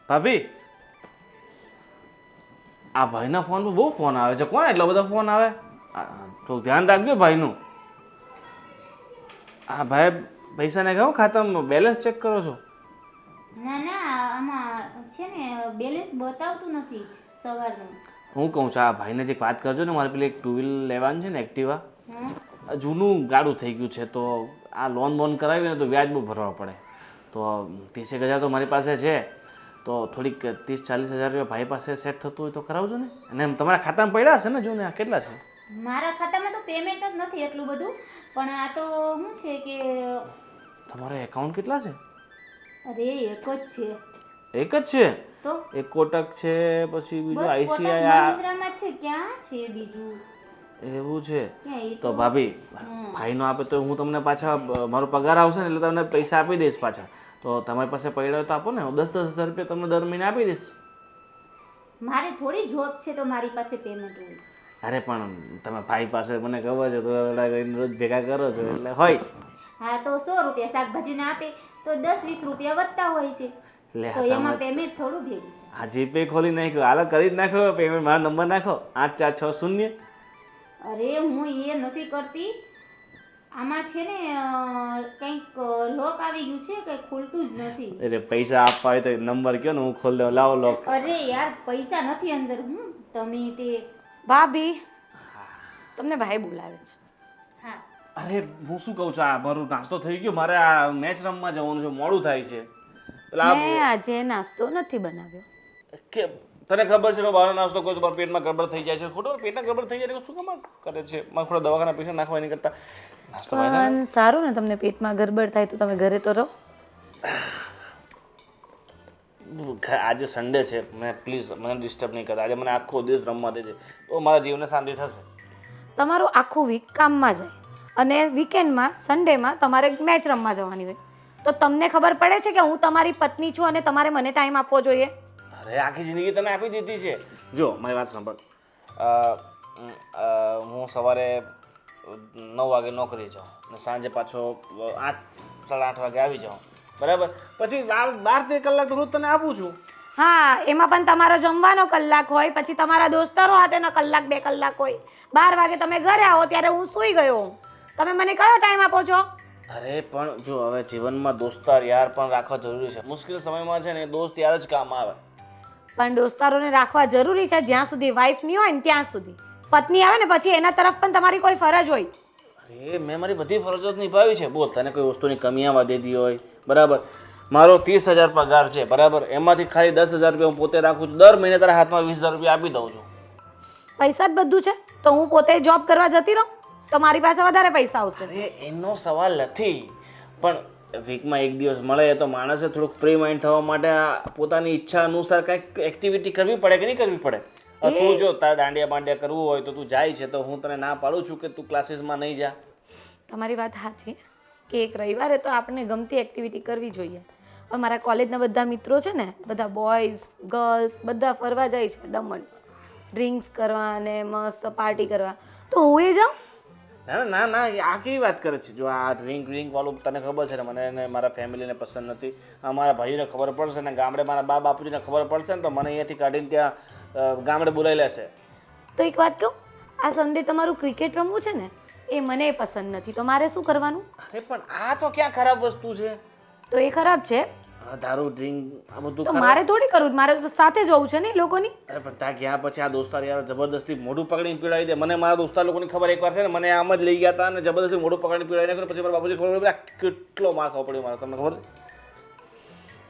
ભાભી, આ ભાઈના ફોન પર બહુ ફોન આવે છે. કોણ એટલા બધા ફોન આવે? તો ધ્યાન રાખજો ભાઈનું. હા ભાઈ, પૈસા નાખ્યા ખાતામાં, બેલેન્સ ચેક કરો છો? ના ના, આમાં છે ને બેલેન્સ બતાવતું નથી સવારનું. હું કહું છું, આ ભાઈને જે વાત કરજો ને, મારે પેલી એક 2 વ્હીલ લેવાનું છે ને, એક્ટિવા. હા જૂનું ગાડું થઈ ગયું છે, તો આ લોન બોન કરાવીને તો વ્યાજ બહુ ભરવા પડે. તો 30,000 તો મારી પાસે છે, તો થોડીક 30-40,000 રૂપિયા ભાઈ પાસે સેટ થતું હોય તો કરાવજો ને. અને એમ તમારા ખાતામાં પડ્યા હશે ને, જો ને આ કેટલા છે? મારા ખાતામાં તો પેમેન્ટ જ નથી એટલું બધું, પણ આ તો શું છે કે તમારા એકાઉન્ટ કેટલા છે? અરે એક જ છે. એક જ છે? તો એક કોટક છે, પછી બીજું બસ કોટક આઈસીઆઈ. મહિન્દ્રામાં છે. ક્યાં છે બીજું? એવું છે? ક્યાં એ તો ભાભી, ભાઈનો આપે તો હું તમને પાછા મારો પગાર આવશે ને એટલે તમને પૈસા આપી દઈશ પાછા. તો તમારી પાસે પડ્યા હોય તો આપો ને, હું 10,000 રૂપિયા તમને દર મહિને આપી દઈશ. મારે થોડી જોબ છે તો મારી પાસે પેમેન્ટ હોય. અરે પણ તમે ભાઈ પાસે મને ખબર છે થોડા રોજ ભેગા કરો છો એટલે હોય. હા તો 100 રૂપિયા શાકભાજીને આપે તો 10-20 રૂપિયા વધતા હોય છે, લે તો એમાં પેમેન્ટ થોડું ભેગું થાય. આ જીપે ખોલી નાખ્યો, હાલો કરી જ નાખો પેમેન્ટ. મારો નંબર નાખો 8460. અરે હું એ નથી કરતી, આમાં છે ને કંઈક લોક આવી ગયું છે, કંઈ ખુલતું જ નથી. એટલે પૈસા આપવા હોય તો નંબર કયો ને, હું ખોલી દઉં. લાવો લોક. અરે યાર પૈસા નથી અંદર. તમે તે ભાભી, તમને ભાઈ બોલાવે છે. હા અરે હું શું કહું છું, આ મારું નાસ્તો થઈ ગયો, મારે આ મેચ રમવા જવાનું છે, મોડું થાય છે. એટલે મેં આજે નાસ્તો નથી બનાવ્યો. કે તને ખબર છે બહારનો નાસ્તો કોઈ તમારા પેટમાં ગડબડ થઈ જાય છે. ખોટો પેટમાં ગડબડ થઈ જાય શું કામ કરે છે? મારે થોડા દવાખાના પૈસા નાખવા નહીં કરતા નાસ્તો પણ સારું ને, તમને પેટમાં ગરબડ થાય તો તમે ઘરે તો રહો. આજે સન્ડે છે, મેં પ્લીઝ મને ડિસ્ટર્બ નહીં કરતા. આજે મને આખો દિવસ રમવા દેજે તો મારા જીવને શાંતિ થશે. તમારું આખું વીક કામમાં જાય અને વીકેન્ડમાં સન્ડેમાં તમારે મેચ રમવા જવાની હોય, તો તમને ખબર પડે છે કે હું તમારી પત્ની છું અને તમારે મને ટાઈમ આપવો જોઈએ. અરે આખી જિંદગી તને આપી દીધી છે. જો મારી વાત સાંભળ, હું સવારે 9 વાગે નોકરી જાઉં અને સાંજે પાછો 8-8:30 વાગે આવી જાઉં, બરાબર? પછી 12-13 કલાક તો રોજ તને આપું છું. હા, એમાં પણ તમારો જમવાનો કલાક હોય, પછી તમારા દોસ્તારો હાથેનો કલાક 2 કલાક હોય. 12 વાગે તમે ઘરે આવો ત્યારે હું સૂઈ ગયો. તમે મને કયો ટાઈમ આપો છો? અરે પણ જો હવે જીવનમાં દોસ્તાર યાર પણ રાખવા જરૂરી છે. મુશ્કેલ સમયમાં છે ને દોસ્ત યાર જ કામ આવે. પણ દોસ્તારોને રાખવા જરૂરી છે જ્યાં સુધી વાઈફ નહીં હોય ને ત્યાં સુધી. પત્ની આવે ને પછી એના તરફ પણ તમારી કોઈ ફરજ હોય. અરે મેં મારી બધી ફરજો નિભાવી છે. બોલ, તને કોઈ વસ્તુની કમી આવવા દીધી હોય, બરાબર? મારો 30,000 પગાર છે, બરાબર? એમાંથી ખાલી 10,000 રૂપિયા હું પોતે રાખું છું. દર મહિને તારા હાથમાં 20,000 રૂપિયા આપી દઉં છું. પૈસા જ બધું છે તો હું પોતે જોબ કરવા જતી રહું તો મારી પાસે વધારે પૈસા આવશે. અરે એનો સવાલ નથી, પણ વીકમાં એક દિવસ મળે તો માણસે થોડુંક ફ્રી માઇન્ડ થવા માટે પોતાની ઈચ્છા અનુસાર કંઈક એક્ટિવિટી કરવી પડે કે નહીં કરવી પડે? તું જો તારે દાંડિયા બાંડિયા કરવું હોય તો તું જાય છે, તો હું તને ના પાડું છું કે તું ક્લાસીસમાં નહીં જા. તમારી વાત સાચી કે એક રવિવારે તો આપણે ગમતી એક્ટિવિટી કરવી જોઈએ. હવે મારા કોલેજના બધા મિત્રો છે ને, બધા બોયઝ ગર્લ્સ બધા ફરવા જાય છે દમણ, ડ્રિંક્સ કરવા અને મસ્ત પાર્ટી કરવા, તો હું એ જાઉં? ના ના ના, આ કેવી વાત કરે છે? જો આ ડ્રિંક વાળું તને ખબર છે ને, મને ને મારા ફેમિલીને પસંદ નથી. મારા ભાઈઓને ખબર પડશે ને, ગામડે મારા બા બાપુજીને ખબર પડશે ને, તો મને અહીંયાથી કાઢીને ત્યાં ગામડે બોલાવી લેશે. તો એક વાત કહું, આ સન્ડે તમારું ક્રિકેટ રમવું છે ને, એ મને પસંદ નથી, તો મારે શું કરવાનું? અરે પણ આ તો ક્યાં ખરાબ વસ્તુ છે? તો એ ખરાબ છે? દારૂ ડ્રિંક આ બધું તો મારે થોડી કરવું, મારે તો સાથે જવું છે ને એ લોકોની. અરે પણ ત્યાં ગયા પછી આ દોસ્તાર યાર જબરદસ્તી મોઢું પકડીને પીડાવી દે. મને મારા દોસ્તાર લોકોની ખબર એકવાર છે ને, મને આમ જ લઈ ગયા હતા અને જબરદસ્તી મોઢું પકડીને પીડાવી નાખ્યું. પછી મારા બાપુજી ખબર પડી કેટલો માર ખાવો પડ્યો મારે, તમને ખબર?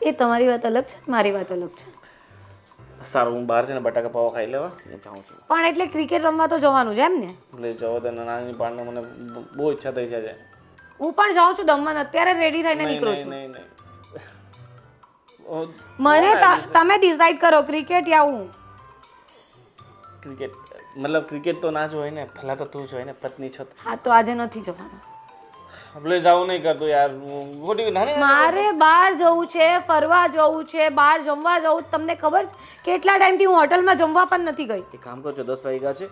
એ તમારી વાત અલગ છે, મારી વાત અલગ છે. સારું, હું બહાર છે ને બટાકા પાવા ખાઈ લેવા જાઉં છું. પણ એટલે ક્રિકેટ રમવા તો જવાનું છે એમ ને? લઈ જાઓ તો નાની પાડને, મને બહુ ઈચ્છા થઈ છે. હું પણ જાઉં છું દમણ, અત્યારે રેડી થઈને નીકળું છું. નહીં નહીં, મને તમે ડિસાઈડ કરો, ક્રિકેટ યા હું? ક્રિકેટ મતલબ ક્રિકેટ તો ના જ હોય ને, ભલા તો તું જ હોય ને, પત્ની છો. હા તો આજે નથી જવાનું. આપણે જવું નહીં કરતું યાર, ખોટી નાની. મારે બહાર જવું છે, ફરવા જવું છે, બહાર જમવા જવું. તમને ખબર છે કેટલા ટાઈમથી હું હોટલમાં જમવા પણ નથી ગઈ. એક કામ કરજો, 10 વાગ્યા છે,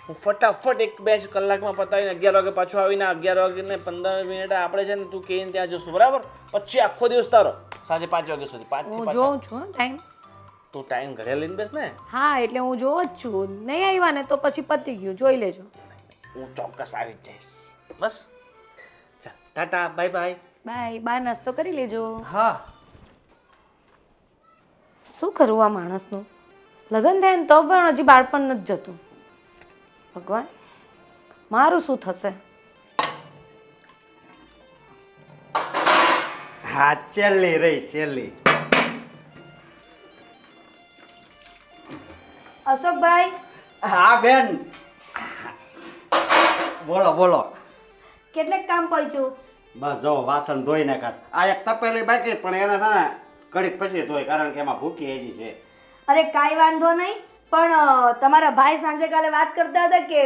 હું ફટાફટ 1-2 કલાકમાં પતાવીને 11 વાગે પાછો આવીને 11 વાગે 15 મિનિટ આપણે છે ને તું કહીને ત્યાં જશું, બરાબર? પછી આખો દિવસ તારો સાંજે 5 વાગ્યા સુધી. હું જોઉં છું ટાઈમ. તું ટાઈમ ઘરે લઈને બેસ ને. હા એટલે હું જોઉં જ છું. નહીં આવ્યા ને તો પછી પતી ગયું, જોઈ લેજો. હું ચોક્કસ આવી જ જઈશ. બસ ચાલ ટાટા બાય બાય. બાય. બાર નાસ્તો કરી લેજો. હા. શું કરવું આ માણસનું? લગ્ન થાય ને તો પણ હજી બાળપણ નથી જતું. ભગવાન, મારું શું થશે? હા છેલ્લી રહી છેલ્લી. અશોકભાઈ, હા બેન, બોલો બોલો. કેટલેક કામ પહોંચ્યું. બસ જો વાસણ ધોઈ નાખાશ. આ એક તપેલી બાકી પણ એને છે ને ઘડીક પછી ધોઈ, કારણ કે એમાં ભૂકી હજી છે. અરે કાંઈ વાંધો નહીં, પણ તમારા ભાઈ સાંજે કાલે વાત કરતા હતા કે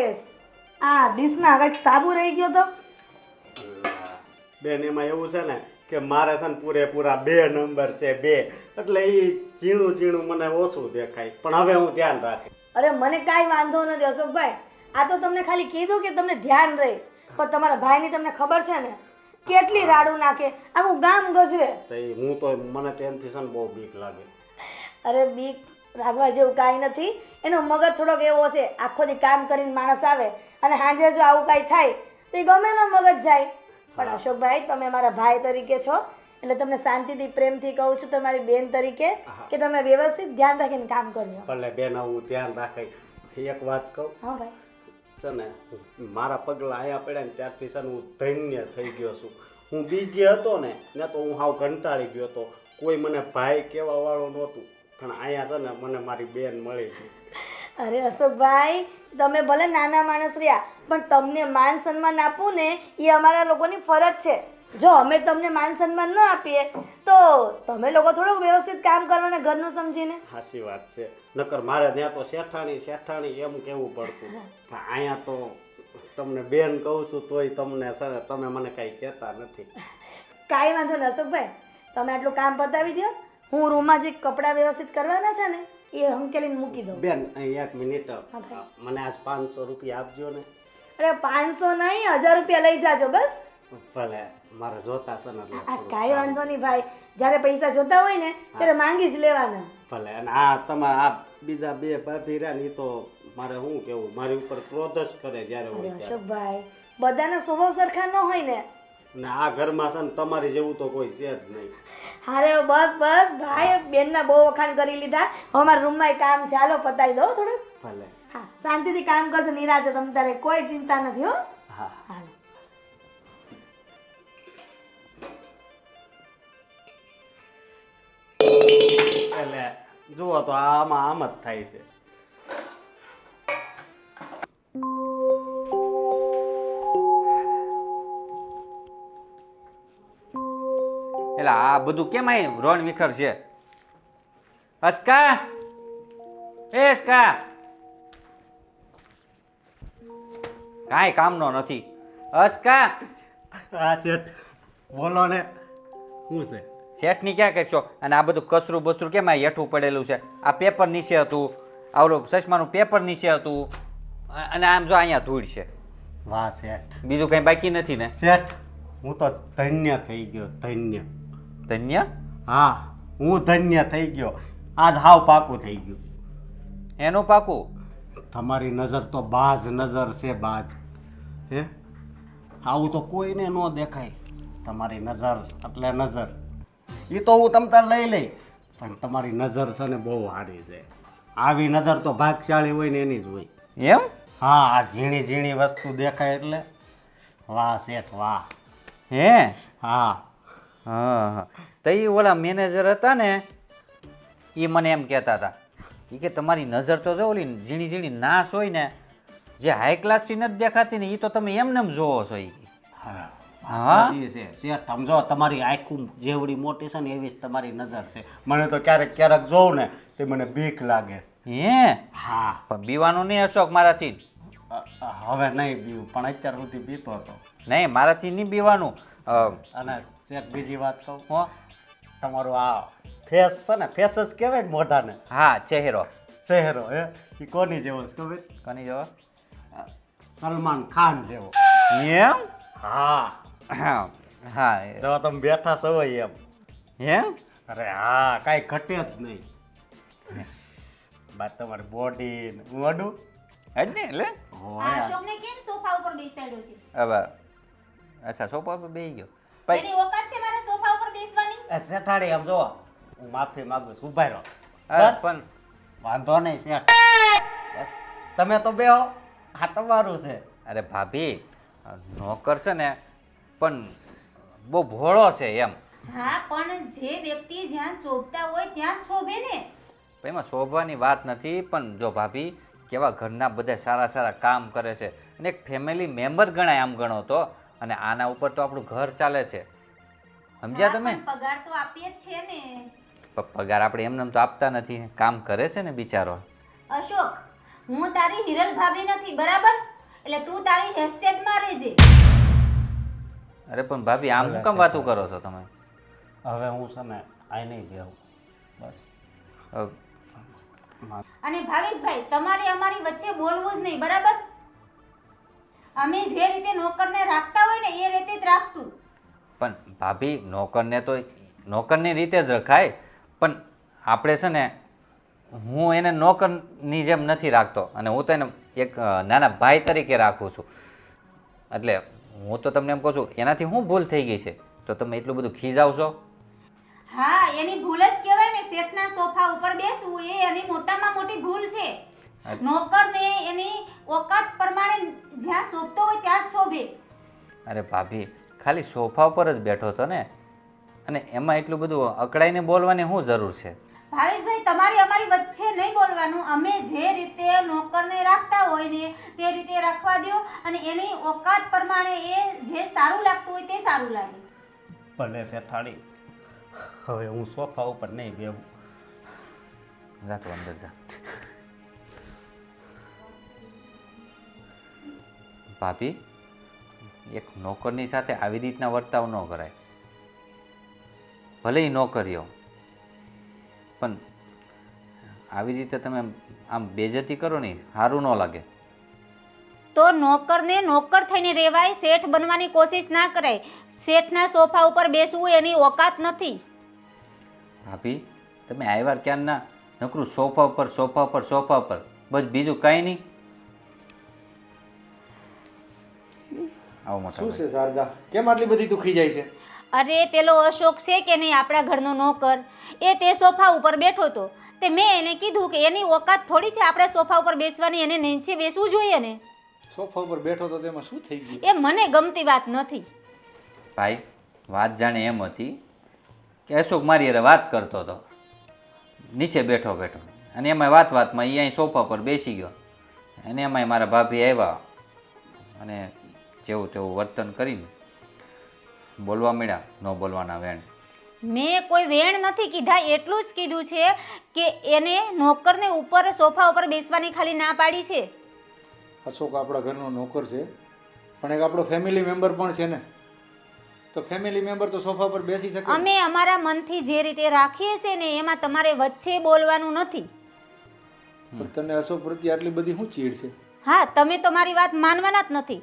આ ડીશમાં કંઈક સાબુ રહી ગયો તો. બેન એમાં એવું છે ને કે મારે છે ને પૂરેપૂરા 2 નંબર છે, 2, એટલે એ ઝીણું ઝીણું મને ઓછું દેખાય, પણ હવે હું ધ્યાન રાખીશ. અરે મને કાંઈ વાંધો નથી અશોકભાઈ, આ તો તમને ખાલી કીધું કે તમને ધ્યાન રહે, પણ તમારા ભાઈની તમને ખબર છે ને કેટલી રાડું નાખે, આખું ગામ ગજવે. તો એ હું તો મને તેનથી છે ને બહુ બીક લાગે. અરે બીક રાખવા જેવું કાંઈ નથી, એનો મગજ થોડોક એવો છે, આખો દી કામ કરીને માણસ આવે અને સાંજે જો આવું કાંઈ થાય તો એ ગમે એનો મગજ જાય. પણ અશોકભાઈ તમે મારા ભાઈ તરીકે છો એટલે તમને શાંતિથી પ્રેમથી કહું છું, તમારી બેન તરીકે કે તમે વ્યવસ્થિત ધ્યાન રાખીને કામ કરજો. ભલે બેન આવું ધ્યાન રાખે. એક વાત કહું હા ભાઈ. છે ને મારા પગલા આયા પડ્યા ને ત્યારથી છે ને હું ધન્ય થઈ ગયો છું. હું બીજે હતો ને તો હું હાવ કંટાળી ગયો હતો, કોઈ મને ભાઈ કહેવા વાળો નહોતું, પણ અહીંયા છે ને મને મારી બેન મળી ગઈ. અરે અશોકભાઈ તમે ભલે નાના માણસ રહ્યા પણ તમને માન સન્માન આપવું ને એ અમારા લોકોની ફરજ છે. જો અમે તમને માન સન્માન ન આપીએ તો તમે લોકો થોડુંક વ્યવસ્થિત કામ કરવાના ઘરનું સમજીને. સાચી વાત છે, નકર મારે ત્યાં તો શેઠાણી શેઠાણી એમ કહેવું પડતું, પણ અહીંયા તો તમને બેન કહું છું તોય તમને છે ને તમે મને કાંઈ કહેતા નથી. કાંઈ વાંધો નહીં અશોકભાઈ, તમે આટલું કામ પતાવી દો, હું રૂમમાં જે કપડાં વ્યવસ્થિત કરવાના છે ને એ હંકેલીને મૂકી દઉં. બેન અહીં 1 મિનિટ, મને આજ 500 રૂપિયા આપજો ને. અરે 500 નહીં 1000 રૂપિયા લઈ જાજો બસ. ભલે મારે જોતા છે ને એટલે આ કાંઈ વાંધો નહીં ભાઈ, જ્યારે પૈસા જોતા હોય ને ત્યારે માંગી જ લેવાના. ભલે. અને આ તમારા આ બીજા 2 ભાભી રહ્યા ને એ તો મારે શું કેવું, મારી ઉપર ક્રોધ જ કરે જ્યારે અરે હોય ત્યારે. અશોકભાઈ બધાના સ્વભાવ સરખા ન હોય ને. ને આ ઘરમાં છે ને તમારી જેવું તો કોઈ છે જ નહીં. અરે બસ બસ ભાઈ, બેનના બહુ વખાણ કરી લીધા, હવે અમારા રૂમમાં કામ છે, હાલો પતાવી દો થોડું. ભલે. હા શાંતિથી કામ કરજો નિરાતે, તમે તારે કોઈ ચિંતા નથી હો. હા. હાલો. એટલે જુઓ તો આમાં આમ જ થાય છે. એટલે આ બધું કેમ અહીં રોણ વિખર છે? અસ્કા, એ અસ્કા, કાંઈ કામનો નથી. અસ્કા, આ શેઠ બોલો ને, શું છે? શેઠની ક્યાં કહેશો? અને આ બધું કચરું બસરું કેમ અહીં હેઠું પડેલું છે? આ પેપર નીચે હતું, આવડું ચશ્માનું પેપર નીચે હતું, અને આમ જો અહીંયા ધૂળ છે. વાહ શેઠ. બીજું કંઈ બાકી નથી ને? શેઠ હું તો ધન્ય થઈ ગયો, ધન્ય. ધન્ય? હા હું ધન્ય થઈ ગયો, આજ હાવ પાકું થઈ ગયું. એનું પાકું? તમારી નજર તો બાજ નજર છે, બાજ. હે આવું તો કોઈને ન દેખાય. તમારી નજર એટલે નજર, એ તો હું તમ તાર લઈ લઈ, પણ તમારી નજર છે ને બહુ સારી છે. આવી નજર તો ભાગશાળી હોય ને એની જ હોય. એમ? હા આ ઝીણી ઝીણી વસ્તુ દેખાય એટલે વાહ શેઠ વાહ. હે? હા. હા, તો એ ઓલા મેનેજર હતા ને એ મને એમ કહેતા હતા એ કે તમારી નજર તો જો ઓલી ઝીણી ઝીણી નાશ હોય ને જે હાઈ ક્લાસથી નથી દેખાતી ને એ તો તમે એમને એમ જોવો છો. એ હા હા એ છે શેઠ, સમજો તમારી આખું જેવડી મોટી છે ને એવી જ તમારી નજર છે. મને તો ક્યારેક ક્યારેક જોઉં ને તે મને બીક લાગે છે. હે? હા. પણ બીવાનું નહીં અશોક મારાથી. હવે નહીં પીવું, પણ અત્યાર સુધી પીતો હતો. નહીં, મારાથી નહીં બીવાનું. અને શેઠ બીજી વાત કહું, હો? તમારો આ ફેસ છે ને, ફેસ જ કહેવાય ને મોઢાને, હા, ચહેરો. ચહેરો હે એ કોની જેવો છે ખબર? કોની જવા? સલમાન ખાન જેવો. એમ? હા. હા હા. જો તમે બેઠા છો એમ. હે? અરે હા કાંઈ ઘટે જ નહીં. બાદ તમારી બોડી હું અડું જ ને એટલે આ અશોકને કેમ સોફા ઉપર બેસાડ્યો છે? હવે અચ્છા સોફા પર બેસી ગયો ભાઈ એની ઓકાત છે મારા સોફા ઉપર બેસવાની? શેઠાડી આમ જો હું માફી માંગુ છું ઉભા રહો પણ વાંધો નહીં શેઠ બસ તમે તો બેહો આ તમારું છે અરે ભાભી નોકર છે ને પણ બહુ ભોળો છે એમ હા, પણ જે વ્યક્તિ જ્યાં શોભતા હોય ત્યાં જ શોભે ને. એમાં શોભવાની વાત નથી પણ જો ભાભી કેવા ઘરના બધા સારા સારા કામ કરે છે અને એક ફેમિલી મેમ્બર ગણાય આમ ગણો તો અને આના ઉપર તો આપણું ઘર ચાલે છે સમજ્યા હા, તમે પણ પગાર તો આપીએ જ છે ને. પગાર આપણે એમને તો આપતા નથી કામ કરે છે ને બિચારો અશોક, હું તારી હિરલ ભાભી નથી, બરાબર? એટલે તું તારી હેસિયતમાં રહેજે. અરે પણ ભાભી આમ શું કામ વાતું કરો છો તમે હવે હું છે ને આઈ નહીં બેહું બસ અ, અને ભાવેશભાઈ, તમારે અમારી વચ્ચે બોલવું જ નહીં, બરાબર? અમે જે રીતે નોકરને રાખતા હોય ને એ રીતે જ રાખશું. પણ ભાભી નોકરને તો નોકરની રીતે જ રખાય પણ આપણે છે ને હું એને નોકરની જેમ નથી રાખતો અને હું તો એને એક નાના ભાઈ તરીકે રાખું છું એટલે હું તો તમને એમ કહું છું એનાથી શું ભૂલ થઈ ગઈ છે તો તમે એટલું બધું ખીજાવશો હા, એની ભૂલ જ કહેવાય ને. શેઠના સોફા ઉપર બેસવું એ એની મોટામાં મોટી ભૂલ છે. નોકરને એની ઓકાત પ્રમાણે જ્યાં શોભતો હોય ત્યાં જ શોભે. અરે ભાભી ખાલી સોફા ઉપર જ બેઠો હતો ને અને એમાં એટલું બધું અકળાઈને બોલવાની શું જરૂર છે ભાવેશભાઈ, તમારે અમારી વચ્ચે નહીં બોલવાનું. અમે જે રીતે નોકરને રાખતા હોય ને તે રીતે રાખવા દો અને એની ઓકાત પ્રમાણે એ જે સારું લાગતું હોય તે સારું લાગે. ભલે શેઠાડી હવે હું સોફા ઉપર નહીં બેહું જા તું અંદર જા ભાભી એક નોકરની સાથે આવી રીતના વર્તાવ ન કરાય ભલે ઈ નોકરીઓ પણ આવી રીતે તમે આમ બેજતી કરો ને સારું ન લાગે તો નોકરને નોકર થઈને રહેવાય, શેઠ બનવાની કોશિશ ના કરાય. શેઠના સોફા ઉપર બેસવું એની ઓકાત નથી. ભાભી તમે આવ્યા ક્યાં ના નકરું સોફા ઉપર સોફા ઉપર સોફા ઉપર બસ બીજું કાંઈ નહીં આવો મોટા શું છે શારદા, કેમ આટલી બધી દુખી જાય છે? અરે પેલો અશોક છે કે નહીં, આપણા ઘરનો નોકર, એ તે સોફા ઉપર બેઠો હતો. તે મેં એને કીધું કે એની ઓકાત થોડી છે આપણે સોફા ઉપર બેસવાની, એને નીચે બેસવું જોઈએ ને. સોફા ઉપર બેઠો તો તેમાં શું થઈ ગયું? એ મને ગમતી વાત નથી. ભાઈ વાત જાણે એમ હતી કે અશોક મારી હારે વાત કરતો હતો નીચે બેઠો બેઠો અને એમાં વાતમાં એ અહીં સોફા પર બેસી ગયો અને એમાંય મારા ભાભી આવ્યા અને જેવું તેવું વર્તન કરીને બોલવા મળ્યા ન બોલવાના વેણ મેં કોઈ વેણ નથી કીધા, એટલું જ કીધું છે કે એને નોકરને ઉપર સોફા ઉપર બેસવાની ખાલી ના પાડી છે. અશોક આપણા ઘરનો નોકર છે પણ એક આપણો ફેમિલી મેમ્બર પણ છે ને, તો ફેમિલી મેમ્બર તો સોફા પર બેસી શકે. અમે અમારા મનથી જે રીતે રાખીએ છીએ ને એમાં તમારે વચ્ચે બોલવાનું નથી. પણ તને અશોક પ્રત્યે આટલી બધી શું ચીડ છે? હા, તમે તો મારી વાત માનવાના જ નથી.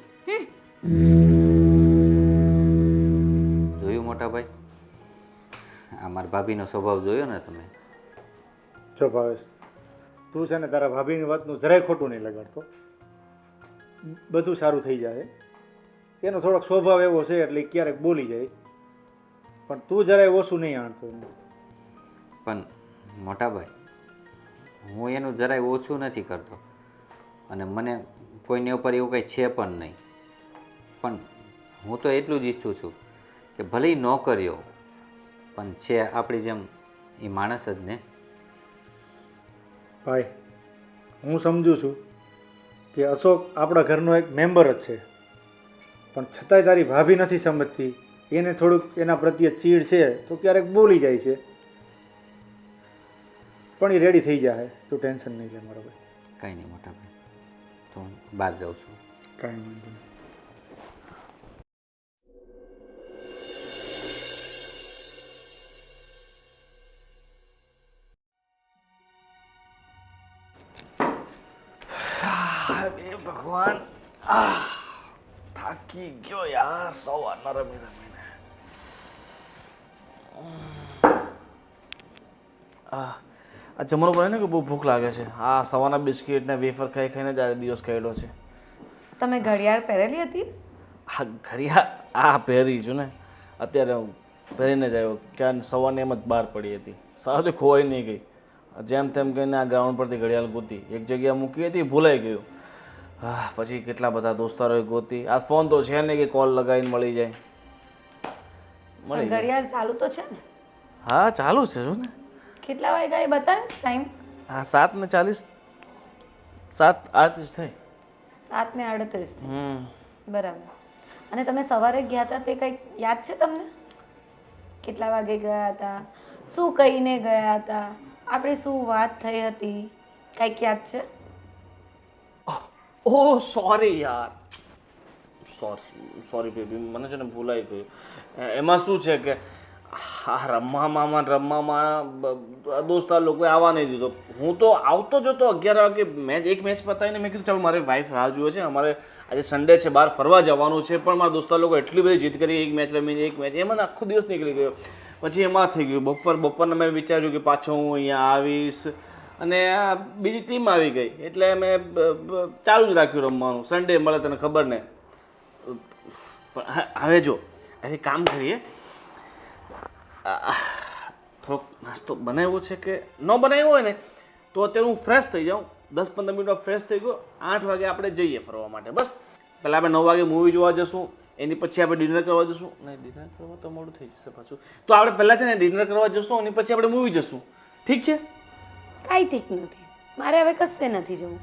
જોયું મોટા ભાઈ આ મારા ભાભીનો સ્વભાવ જોયો ને તમે જો ભાવેશ, તું છે ને તારા ભાભીની વાતનું જરાય ખોટું નહીં લગાડતો, બધું સારું થઈ જાય. એનો થોડોક સ્વભાવ એવો છે એટલે ક્યારેક બોલી જાય, પણ તું જરાય ઓછું નહીં આણતો એને. પણ મોટા ભાઈ હું એનું જરાય ઓછું નથી કરતો અને મને કોઈને ઉપર એવું કંઈ છે પણ નહીં પણ હું તો એટલું જ ઈચ્છું છું કે ભલે ન કર્યો પણ છે આપણી જેમ એ માણસ જ ને. ભાઈ હું સમજુ છું કે અશોક આપણા ઘરનો એક મેમ્બર જ છે, પણ છતાંય તારી ભાભી નથી સમજતી, એને થોડુંક એના પ્રત્યે ચીડ છે તો ક્યારેક બોલી જાય છે, પણ એ રેડી થઈ જાય, તું ટેન્શન નહીં લે મારો ભાઈ. કાંઈ નહીં મોટા ભાઈ તો હું બહાર જાઉં છું. કાંઈ વાંધો નહીં. અરે ભગવાન થાકી ગયો યાર સવારના રમી રમીને. આ જમવાનું બને ને કે બહુ ભૂખ લાગે છે. આ સવારના બિસ્કિટ ને વેફર ખાઈ ખાઈને જ આ દિવસ કાઢ્યો છે. તમે ઘડિયાળ પહેરેલી હતી? આ ઘડિયાળ આ પહેરી છું ને અત્યારે હું પહેરીને જ આવ્યો. ક્યાં સવારની એમ જ બહાર પડી હતી. સારું ખોવાઈ નહીં ગઈ. જેમ તેમ કહીને આ ગ્રાઉન્ડ પરથી ઘડિયાળ ગોતી. એક જગ્યાએ મૂકી હતી, ભૂલાઈ ગયું. હા, પછી કેટલા બધા દોસ્તારોએ ગોતી. આ ફોન તો છે ને કે કોલ લગાવીને મળી જાય. પણ ઘડિયાળ ચાલુ તો છે ને? હા, ચાલુ છે જો ને. કેટલા વાગ્યા એ બતાવે ટાઈમ? હા, 7:40 7:38 થઈ. 7:38. બરાબર. અને તમે સવારે ગયા હતા તે કંઈક યાદ છે તમને? કેટલા વાગે ગયા હતા? શું કહીને ગયા હતા? આપણે શું વાત થઈ હતી? કંઈક યાદ છે? ઓહ સોરી યાર, સોરી બેબી, મને છે ને ભૂલાઈ ગયું. એમાં શું છે કે આ રમવામાં દોસ્તાર લોકોએ આવવા નહીં દીધો. હું તો આવતો જતો 11 વાગે એક મેચ પતાવીને મેં કીધું ચાલો મારી વાઈફ રાહ જુએ છે, અમારે આજે સન્ડે છે, બહાર ફરવા જવાનું છે. પણ મારા દોસ્તાર લોકો એટલી બધી જીદ કરી, એક મેચ રમીને એક મેચ, એમાં આખો દિવસ નીકળી ગયો. પછી એમાં થઈ ગયું બપોરના મેં વિચાર્યું કે પાછો હું અહીંયા આવીશ અને આ બીજી ટીમ આવી ગઈ એટલે મેં ચાલુ જ રાખ્યું રમવાનું. સન્ડે મળે તને ખબર ને. પણ હવે જો હવે કામ કરીએ, થોડોક નાસ્તો બનાવ્યો છે કે ન બનાવ્યો હોય ને તો અત્યારે હું ફ્રેશ થઈ જાઉં. 10-15 મિનિટમાં ફ્રેશ થઈ ગયો. 8 વાગે આપણે જઈએ ફરવા માટે. બસ પહેલાં આપણે 9 વાગે મૂવી જોવા જશું, એની પછી આપણે ડિનર કરવા જશું. નહીં, ડિનર કરવા તો મોડું થઈ જશે પાછું. તો આપણે પહેલાં છે ને ડિનર કરવા જશું, એની પછી આપણે મૂવી જશું. ઠીક છે? કાંઈ ઠીક નથી. મારે હવે કશે નથી જવું.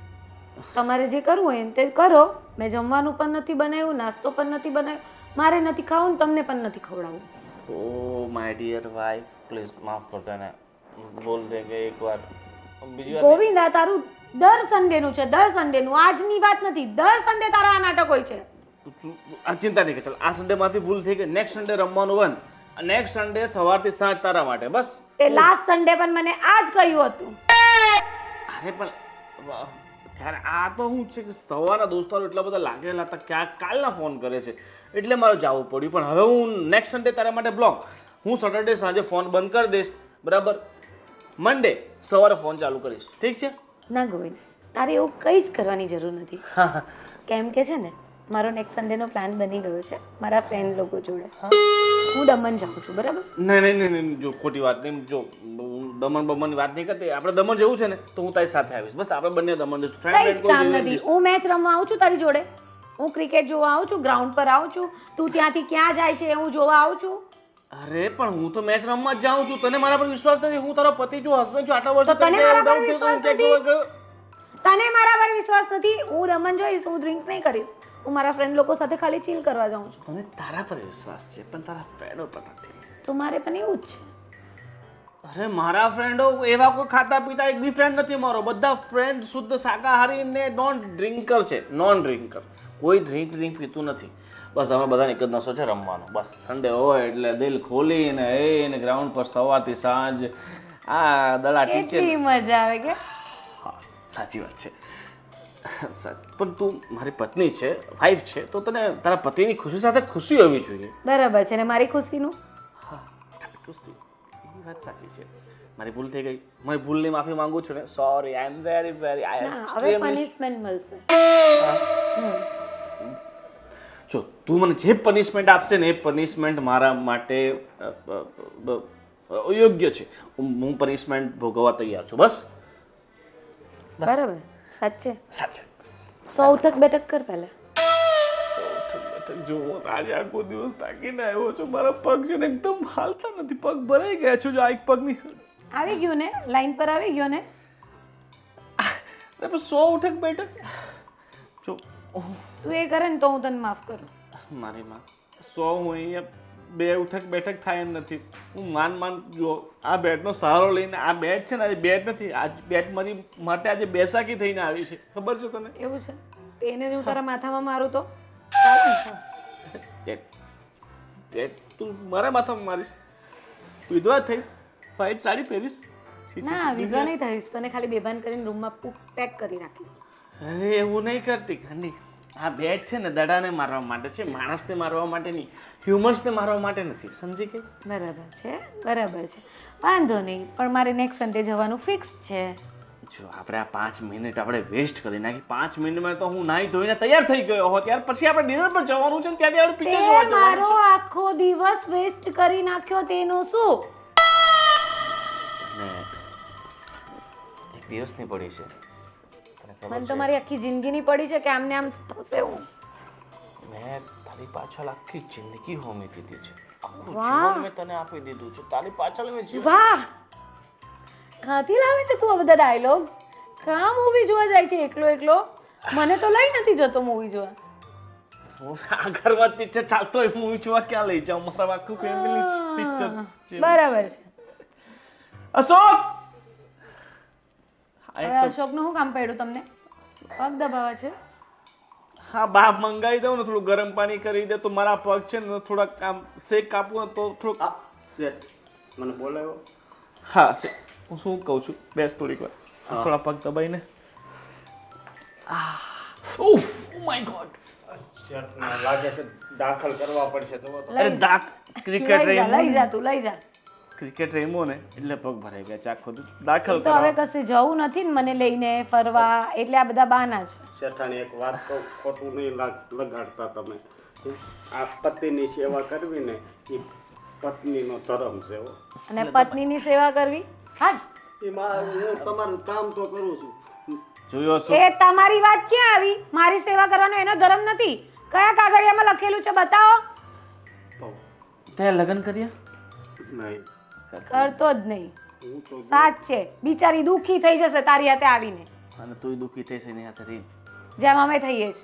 તમારે જે કરવું હોય તે કરો. મેં જમવાનું પણ નથી બનાવ્યું, નાસ્તો પણ નથી બનાવ્યો. મારે નથી ખાવું ને તમને પણ નથી ખવડાવવું. Oh my dear wife, please માફ કરતો એને. બોલ દે કે એકવાર બીજી વાર ગોવિંદા, તારું દર સન્ડેનું છે, દર સન્ડેનું. આજની વાત નથી, દર સન્ડે તારા આ નાટક હોય છે. આ ચિંતા નહીં કે ચાલ આ સન્ડેમાંથી ભૂલ થઈ ગઈ. નેક્સ્ટ સન્ડે રમવાનું બંધ. નેક્સ્ટ સન્ડે સવારથી સાંજ તારા માટે બસ. તે લાસ્ટ સન્ડે પણ મને આ જ કહ્યું હતું. અરે પણ ત્યારે આ તો શું છે કે સવારના દોસ્તારો એટલા બધા લાગેલા હતા કે આ કાલના ફોન કરે છે એટલે મારે જવું પડ્યું. પણ હવે હું નેક્સ્ટ સન્ડે તારા માટે બ્લોક. હું સેટરડે સાંજે ફોન બંધ કરી દઈશ, બરાબર? મંડે સવારે ફોન ચાલુ કરીશ. ઠીક છે? ના ગોવિંદ, તારે એવું કંઈ જ કરવાની જરૂર નથી. કેમ કે છે ને મારો નેક્સ્ટ સન્ડેનો પ્લાન બની ગયો છે મારા ફ્રેન્ડ લોકો જોડે. હું દમણ જાઉં છું, બરાબર? નહીં, જો ખોટી વાત નહીં. જો દમણની વાત નહીં કરતી. આપણે દમણ જવું છે ને તો હું તારી સાથે આવીશ. બસ આપણે બંને દમણ જઈશું. કંઈ જ કામ નથી. હું મેચ રમવા આવું છું તારી જોડે, હું ક્રિકેટ જોવા આવું છું, ગ્રાઉન્ડ પર આવું છું. તું ત્યાંથી ક્યાં જાય છે હું જોવા આવું છું. અરે પણ હું તો મેચ રમવા જ જાઉં છું. તને મારા પર વિશ્વાસ નથી? હું તારો પતિ છું, હસબન્ડ છું. આટલા વર્ષ તો તને મારા પર વિશ્વાસ નથી? તને મારા પર વિશ્વાસ નથી? હું દમણ જઈશ, હું ડ્રિંક નહીં કરીશ. હું મારા ફ્રેન્ડ લોકો સાથે ખાલી ચીલ કરવા જાઉં છું. મને તારા પર વિશ્વાસ છે પણ તારા ફ્રેન્ડો પર નથી. તો મારે પણ એવું જ છે. અરે મારા ફ્રેન્ડો એવા કોઈ ખાતા પીતા એક બી ફ્રેન્ડ નથી મારો. બધા ફ્રેન્ડ શુદ્ધ શાકાહારી ને નોન ડ્રિંકર છે. નોન ડ્રિંકર, કોઈ ડ્રિંક પીતું નથી. બસ અમે બધાને એક જ નશો છે, રમવાનો. બસ સન્ડે હોય એટલે દિલ ખોલીને એને ગ્રાઉન્ડ પર સવારથી સાંજ આ દડા ટીચર. કેટલી મજા આવે કે. હા, સાચી વાત છે. પણ તું મારી પત્ની છે, વાઈફ છે, તો તને તારા પતિની ખુશી સાથે ખુશી હોવી જોઈએ. બરાબર છે ને મારી ખુશીનું? હા, ખુશી, એ વાત સાચી છે. મારી ભૂલ થઈ ગઈ. મારી ભૂલની માફી માંગુ છું ને. સોરી, આઈ એમ વેરી હવે પનિશમેન્ટ મળશે. જો તું મને જે પનિશમેન્ટ આપશે ને એ પનિશમેન્ટ મારા માટે યોગ્ય છે. હું પનિશમેન્ટ ભોગવવા તૈયાર છું. બસ બરાબર, સાચે. સાચે. 100 ઉઠક બેઠક કર પહેલા. જો આજે આખો દિવસ થાકીને આવ્યો છું. મારા પગ છે ને એકદમ હાલતા નથી. પગ ભરાઈ ગયા છે. જો આ એક પગની આવી ગયું ને, લાઈન પર આવી ગયો ને. અરે પણ 100 ઉઠક બેઠક જો તું એ કરે ને તો હું તને માફ કરું. મારી માં 100 હું અહીંયા 2 ઉઠક બેઠક થાય એમ નથી. હું માન જો આ બેટનો સહારો લઈને, આ બેટ છે ને આજે બેટ નથી, આ બેટ મારી માટે આજે બેસાકી થઈને આવી છે. ખબર છે તને? એવું છે? એને હું તારા માથામાં મારું તો ચાલે ને? તું મારા માથામાં મારીશ? વિધવા થઈશ? વ્હાઈટ સાડી પહેરીશ? ના, વિધવા નહીં થઈશ. તને ખાલી બેભાન કરીને રૂમમાં પેક કરી રાખીશ. અરે એવું નહીં કરતી ગાંડી. આ બેટ છે ને દડાને મારવા માટે છે, માણસને મારવા માટે નહીં, હ્યુમન્સને મારવા માટે નથી, સમજી ગઈ? બરાબર છે વાંધો નહીં, પણ મારે નેક્સ્ટ સન્ડે જવાનું ફિક્સ છે. જો આપણે આ 5 મિનિટ આપણે વેસ્ટ કરી નાખી. 5 મિનિટમાં તો હું નાહી ધોઈને તૈયાર થઈ ગયો હોત યાર. પછી આપણે ડિનર પર જવાનું છે ને ત્યાંથી આપણે પિક્ચર જોવા તે જવાનું મારો આખો દિવસ વેસ્ટ કરી નાખ્યો તેનું શું? છે. એક દિવસની પડી છે, તને ખબર મને છે? તો મારી આખી જિંદગીની પડી છે કે આમને આમ થશે એવું. મેં તારી પાછળ આખી જિંદગી હોમી દીધી છે, આખું વાહ. જીવન મેં તને આપી દીધું છે, તારી પાછળ મેં જીવન. વાહ, ક્યાંથી લાવે છે તું આ બધા ડાયલોગ્સ? કા મૂવી જોવા જાય છે એકલો એકલો? મને તો લઈ નથી જતો મૂવી જોવા. હું આ ઘરમાં પિક્ચર ચાલતો હોય, મૂવી જોવા ક્યાં લઈ જાઉં? મારા આખું ફેમિલી પિક્ચર છે. બરાબર છે. અશોક, હવે અશોકનું શું કામ પડ્યું તમને? પગ દબાવા છે? હા બાપ મંગાવી દઉં ને, થોડું ગરમ પાણી કરી દે તો મારા પગ છે ને થોડાક કામ શેક કાપવું ને તો થોડુંક. શેઠ મને બોલાવ્યો. હા શેક, હું શું કહું છું, બેસ થોડીક વાર, થોડા પગ દબાઈને. ઉફ, ઓ માય ગોડ. શેઠને લાગે છે દાખલ કરવા પડશે તો અરે દાક ક્રિકેટ લઈ રમ્યો જા તું લઈ જા. ક્રિકેટ રમ્યો ને એટલે પગ ભરાઈ ગયા, ચાક ખોદું દાખલ તો હવે કરવા. કશે જવું નથી ને મને લઈને ફરવા, એટલે આ બધા બહાના છે. શેઠાણી એક વાત કહું, ખોટું નહીં લગાડતા તમે. આ પતિની સેવા કરવી ને એ પત્નીનો ધર્મ છે હો. અને પત્નીની સેવા કરવી? હા, એમાં હું તમારું કામ તો કરું છું. જોયો શું? એ તમારી વાત ક્યાં આવી? મારી સેવા કરવાનો એનો ધર્મ નથી. કયા કાગળિયામાં લખેલું છે બતાવો. તે લગ્ન કર્યા? નહીં, કરતો જ નહીં. હું તો સાચ છે, બિચારી દુખી થઈ જશે તારી હાથે આવીને, અને તુંય દુઃખી થઈશ એની હાથે રહી. જેમ અમે થઈએ જ.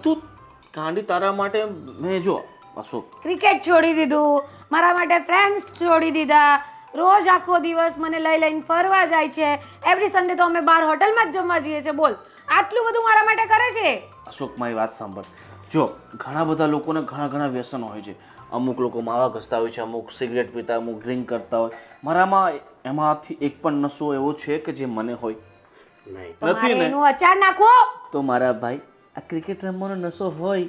તું કાંડી, તારા માટે મેં જો અશોક, ક્રિકેટ છોડી દીધું, મારા માટે ફ્રેન્ડ્સ છોડી દીધા, રોજ આખો દિવસ મને લઈ લઈને ફરવા જાય છે, એવરી સન્ડે તો અમે બહાર હોટલમાં જ જમવા જઈએ છીએ. બોલ, આટલું બધું મારા માટે કરે છે. અશોક મારી વાત સાંભળ. જો ઘણા બધા લોકોને ઘણા વ્યસનો હોય છે. અમુક લોકો માવા ઘસતા હોય છે, અમુક સિગરેટ પીતા, અમુક ડ્રિંક કરતા હોય. મારામાં એમાંથી એક પણ નશો એવો છે કે જે મને હોય નહીં. તો મારે નથી ને? એનું અચાર નાખવો. તો મારા ભાઈ આ ક્રિકેટ રમવાનો નશો હોય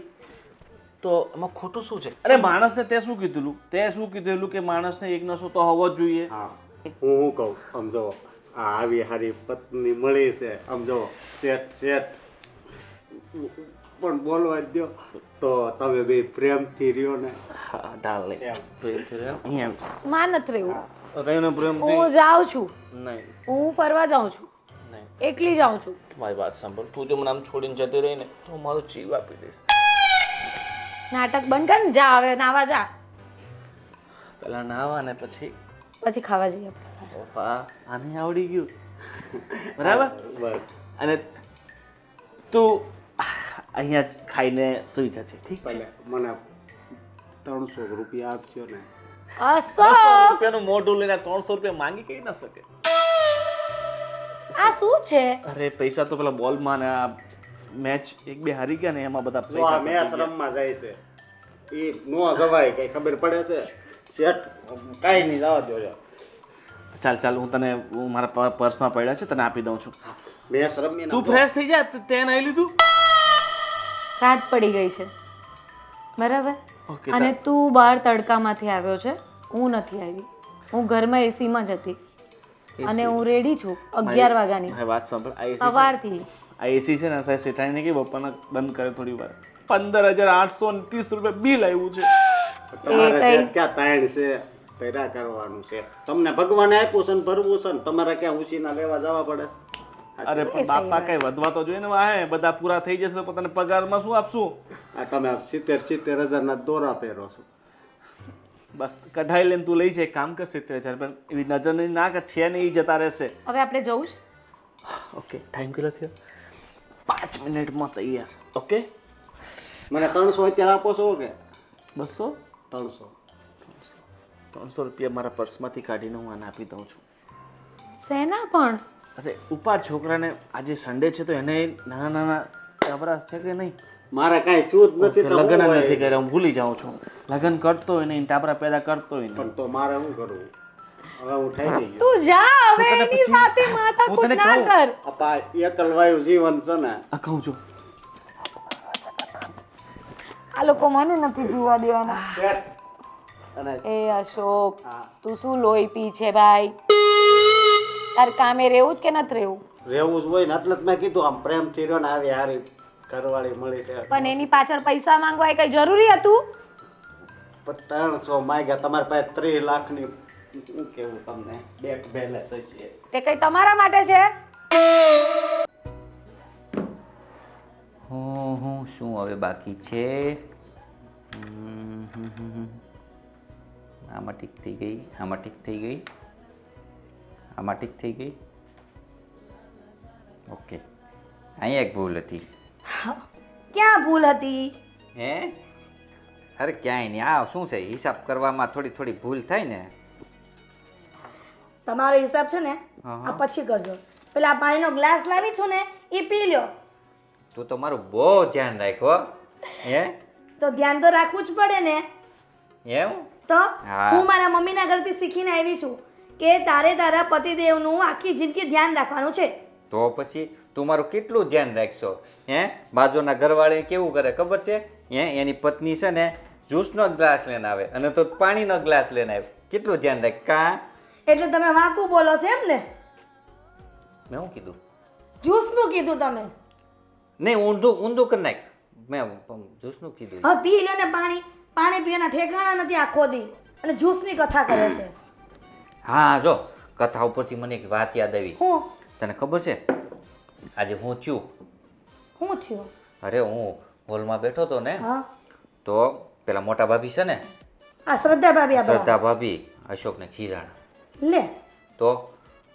તો એમાં ખોટું શું છે? અરે માણસને તે શું કીધેલું? કે માણસને એક નશો તો હોવો જ જોઈએ. હા, હું કહું, સમજો આ આવી હારી પત્ની મળી છે, સમજો શેઠ પણ બોલવા જ દો તો તમે બે પ્રેમથી રહ્યો ને. હા ડાર્લિંગ, પ્રેમથી રહે. અહીંયા માં નથી રહેવું. રહીને પ્રેમથી હું જાઉં છું, નહીં હું ફરવા જાઉં છું, નહીં. એકલી જાઉં છું. મારી વાત સાંભળ, તું જો મને આમ છોડીને જતી રહી ને તો હું મારો જીવ આપી દઈશ. નાટક બંધ કર ને, જા હવે નાવા જા, પેલા નાવા ને પછી પછી ખાવા જઈએ આપણે. પપ્પા આને આવડી ગયું બરાબર. બસ અને તું અહીંયા જ ખાઈને સુઈ જશે, ઠીક છે? ભલે મને 300 રૂપિયા આપજો ને. 300 અશોક, રૂપિયાનું મોઢું લઈને 300 રૂપિયા માંગી કઈ ના શકે. આ શું છે? અરે પૈસા તો પેલા બોલમાં ને આ મેચ 1-2 હારી ગયા ને એમાં બધા જો આ પૈસા મેચ રમવા જાય છે એ નો ગવાય, કઈ ખબર પડે છે? શેઠ કાંઈ નહીં, જવા દો. ચાલ હું મારા પર્સમાં પડ્યા છે, તને આપી દઉં છું. મેચ રમીને તું ફ્રેશ થઈ જા. તે નહીં લીધું? રાત પડી ગઈ છે, બરાબર? ઓકે. અને તું બહાર તડકામાંથી આવ્યો છે, હું નથી આવી. હું ઘરમાં એસીમાં જ હતી અને હું રેડી છું 11 વાગ્યાની મારી વાત સાંભળ, આ એસી સવારથી. આ એસી છે ને સાહેબ શેઠાણીને કે બપોરના બંધ કરે થોડી વાર. 15,830 રૂપિયા બિલ આવ્યું છે. તમારે શેઠ ક્યાં તાણ છે? પેદા કરવાનું છે. તમને ભગવાને આપ્યું છે ને ભરવું છે ને, તમારે ક્યાં ઉછીના લેવા જવા પડે? અરે પણ બાપા કઈ વધવા તો જોઈએ ને. વાહે બધા પૂરા થઈ જશે તો પોતાને પગારમાં શું આપશું? આ તમે 70,000 દોરા પહેરો છો. બસ કઢાઈ લઈને તું લઈ જાય, કામ કર 70,000 પણ એવી નજર નહીં ના કે છે ને એ જતા રહેશે. હવે આપણે જવું છે. ઓકે, ટાઈમ કેટલો થયો? 5 મિનિટમાં તૈયાર. ઓકે, મને 300 અત્યારે આપો છો કે 200 300? 300 રૂપિયા મારા પર્સમાંથી કાઢીને હું આને આપી દઉં છું. શેના પણ? અરે ઉપાડ છોકરાને, આજે સન્ડે છે તો એને નાના કબરાસ છે કે નહીં? મારે કાંઈ ચૂત નથી તો લગ્ન હું નથી કર્યા, હું ભૂલી જાઉં છું. લગ્ન કરતો હોય ને ટાબરા પેદા કરતો હોય ને. પણ તો મારે શું કરવું? હવે હું થઈ ગઈ. તું જા હવે, તને એની પછી- સાથે માથાકૂટ હું તને ના કહું. કર. અપા એકલવાયું જીવન છે ને. આ કહું છું આ લોકો મને નથી જીવવા દેવાના. અને એ અશોક તું શું લોહી પી છે ભાઈ? તાર કામે રહેવું જ કે નથી રહેવું? રહેવું જ હોય ને એટલે જ મેં કીધું આમ પ્રેમથી રહ્યો ને આવી હારી ઘરવાળી મળી છે. પણ એની પાછળ પૈસા માંગવા એ કઈ જરૂરી હતું? 300 માંગ્યા તમારી પાસે 3 લાખની શું કેવું તમને બેંક બેલેન્સ હશે. તે કઈ તમારા માટે છે? હું શું હવે બાકી છે? આમાં ટીક થઈ ગઈ, આમાં ટીક થઈ ગઈ, આમાં ટીક થઈ ગઈ. ઓકે, અહીંયા એક ભૂલ હતી. ક્યાં ભૂલ હતી? હે? અરે ક્યાંય નહીં. આ શું છે, હિસાબ કરવામાં થોડી થોડી ભૂલ થાય ને. તમારો હિસાબ છે ને આ પછી કરજો. પેલા પાણીનો ગ્લાસ લાવી છું ને એ પી લ્યો. તું તો મારું બહુ ધ્યાન રાખો. હે? તો ધ્યાન તો રાખવું જ પડે ને. એમ? તો હા. હું મારા મમ્મીના ઘરથી શીખીને આવી છું કે તારે તારા પતિદેવનું આખી જિંદગી ધ્યાન રાખવાનું છે. તો પછી તું મારું કેટલું ધ્યાન રાખશો? હે? બાજુના ઘરવાળી કેવું કરે ખબર છે? એની પત્ની છે ને જ્યુસનો ગ્લાસ લઈને આવે અને તો પાણીનો ગ્લાસ લઈને આવે. કેટલું ધ્યાન રાખ કા? એટલે તમે વાંકું બોલો છો એમ ને? મેં શું કીધું? જ્યુસનું કીધું તમે. નહીં, ઊંધું ઊંધું કરી નાખ. મેં જ્યુસનું કીધું. હવે પી લો ને પાણી. પાણી પીવાના ઠેકાણા નથી આખો દી અને જ્યુસની કથા કરે છે. હા, જો કથા ઉપરથી મને એક વાત યાદ આવી. હું તને ખબર છે આજે હું થયું? હું થયું? અરે હું હોલમાં બેઠો હતો ને, હા તો પેલા મોટા ભાભી છે ને, આ શ્રદ્ધા ભાભી આપણા શ્રદ્ધા ભાભી અશોકને ખીજાણા. લે તો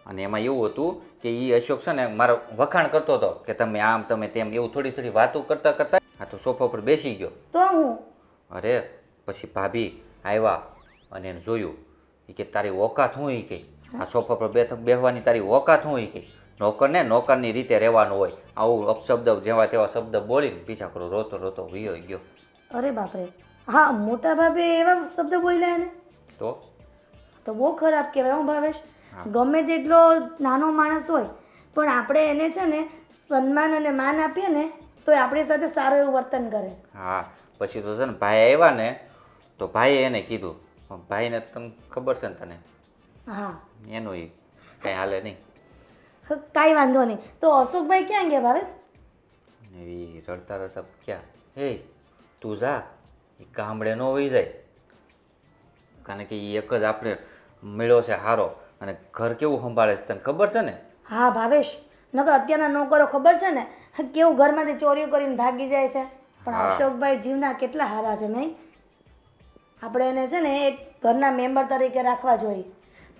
અને એમાં એવું હતું કે એ અશોક છે ને મારો વખાણ કરતો હતો કે તમે આમ તમે તેમ એવું થોડી થોડી વાતો કરતા કરતા આ તો સોફા પર બેસી ગયો. તો હું અરે પછી ભાભી આવ્યા અને એને જોયું. એ કે તારી ઓકાત હું? એ કે આ સોફા પર બેસવાની તારી ઓકાત હું? એ કે નોકરને નોકરની રીતે રહેવાનું હોય. આવું અપશબ્દ જેવા તેવા શબ્દ બોલીને પીછા કરો રોતો રોતો વિયો ગયો. અરે બાપરે. હા મોટા ભાભી એવા શબ્દ બોલ્યા ને તો બહુ ખરાબ કહેવાય. હું ભાવેશ ગમે તેટલો નાનો માણસ હોય પણ આપણે એને છે ને સન્માન અને માન આપીએ ને તો એ આપણી સાથે સારું એવું વર્તન કરે. હા પછી તો છે ને ભાઈ આવ્યા ને તો ભાઈએ એને કીધું. ભાઈને તને ખબર છે ને તને હા એનું એ કંઈ હાલે નહીં. કાંઈ વાંધો નહીં. તો અશોકભાઈ ક્યાં ગયા ભાવેશ? એ રડતા રડતા ક્યાં? હે તું જા, એ ગામડે ન હોઈ જાય. કારણ કે એ એક જ આપણે મળ્યો છે હારો અને ઘર કેવું સંભાળે છે તને ખબર છે ને? હા ભાવેશ નકર અત્યારના નોકરો ખબર છે ને કેવું ઘરમાંથી ચોરીઓ કરીને ભાગી જાય છે. પણ હા. અશોકભાઈ જીવના કેટલા સારા છે નહીં? આપણે એને છે ને એક ઘરના મેમ્બર તરીકે રાખવા જોઈએ.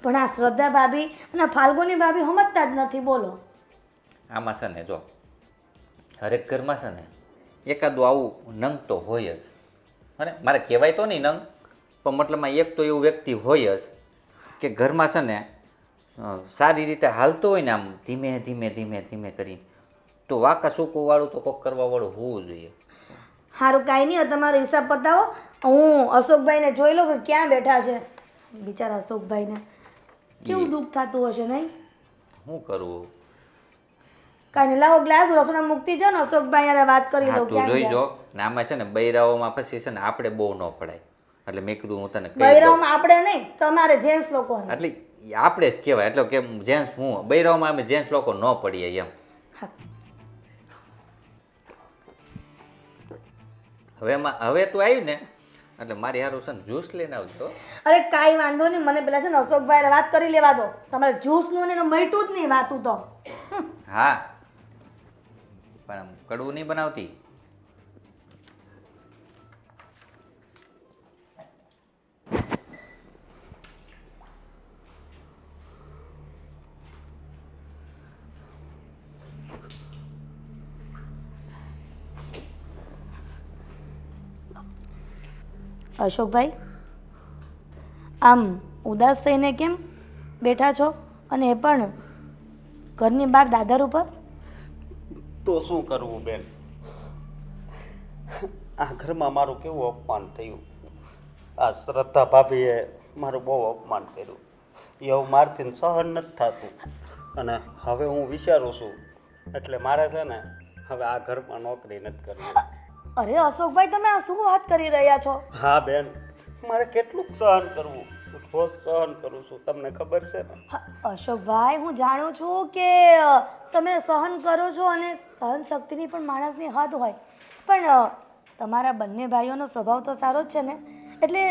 પણ આ શ્રદ્ધા ભાભી અને ફાલ્ગુની ભાભી સમજતા જ નથી. બોલો આમાં છે ને જો હરેક ઘરમાં છે ને એકાદું આવું નંગ તો હોય જ. અને મારે કહેવાય તો નહીં નંગ, પણ મતલબમાં એક તો એવું વ્યક્તિ હોય જ કે ઘરમાં છે ને સારી રીતે હાલતો હોય ને આમ ધીમે ધીમે ધીમે ધીમે કરીને તો વાંકા સૂકું વાળું તો કોક કરવા વાળું હોવું જોઈએ. સારું કાંઈ નહીં. તમારો હિસાબ પતાવો. હું અશોકભાઈને જોઈ લઉં કે ક્યાં બેઠા છે. બિચારા અશોકભાઈને કેવું દુઃખ થતું હશે નહીં? શું કરવું? કાંઈ નહીં લાવો ગ્લાસ રસોડા મૂકતી જાઓ ને અશોકભાઈ યારે વાત કરી હા લઉં તું ક્યાં જોઈ ગયા. જો ને આમાં છે ને બૈરાઓમાં પછી છે ને આપણે બહુ ન પડાય એટલે મેં કીધું હું તને કહી દઉં. બૈરાઓમાં આપણે નહીં તમારે જેન્ટ્સ લોકોને. એટલે આપણે જ કહેવાય એટલે કે જેન્ટ્સ હું બૈરાઓમાં અમે જેન્ટ્સ લોકો ન પડીએ એમ. હા. હવે તું આવ્યું ને એટલે મારી હારું છે ને જ્યુસ લઈને આવજો. અરે કાંઈ વાંધો નહીં. મને પેલા છે ને અશોકભાઈ વાત કરી લેવા દો. તમારે જ્યુસનું ને મટ્યું જ નહીં વાતું તો. હા પણ આમ કડવું નહીં બનાવતી. અશોકભાઈ આમ ઉદાસ થઈને કેમ બેઠા છો? અને એ પણ ઘરની બહાર દાદર ઉપર? તો શું કરવું બેન? આ ઘરમાં મારું કેવું અપમાન થયું. આ શ્રદ્ધા ભાભીએ મારું બહુ અપમાન કર્યું. એ હવે મારથી સહન નથી થતું. અને હવે હું વિચારું છું એટલે મારે છે ને હવે આ ઘરમાં નોકરી નથી કરવી. અરે અશોકભાઈ, તમે આ શું વાત કરી રહ્યા છો? હા બેન, મારે કેટલું સહન કરવું? હું રોજ સહન કરું છું, તમને ખબર છે ને. હા, અશોકભાઈ, હું જાણું છું કે તમે સહન કરો છો અને સહન શક્તિની પણ માણસની હદ હોય, પણ તમારા બંને ભાઈઓનો સ્વભાવ તો સારો જ છે ને, એટલે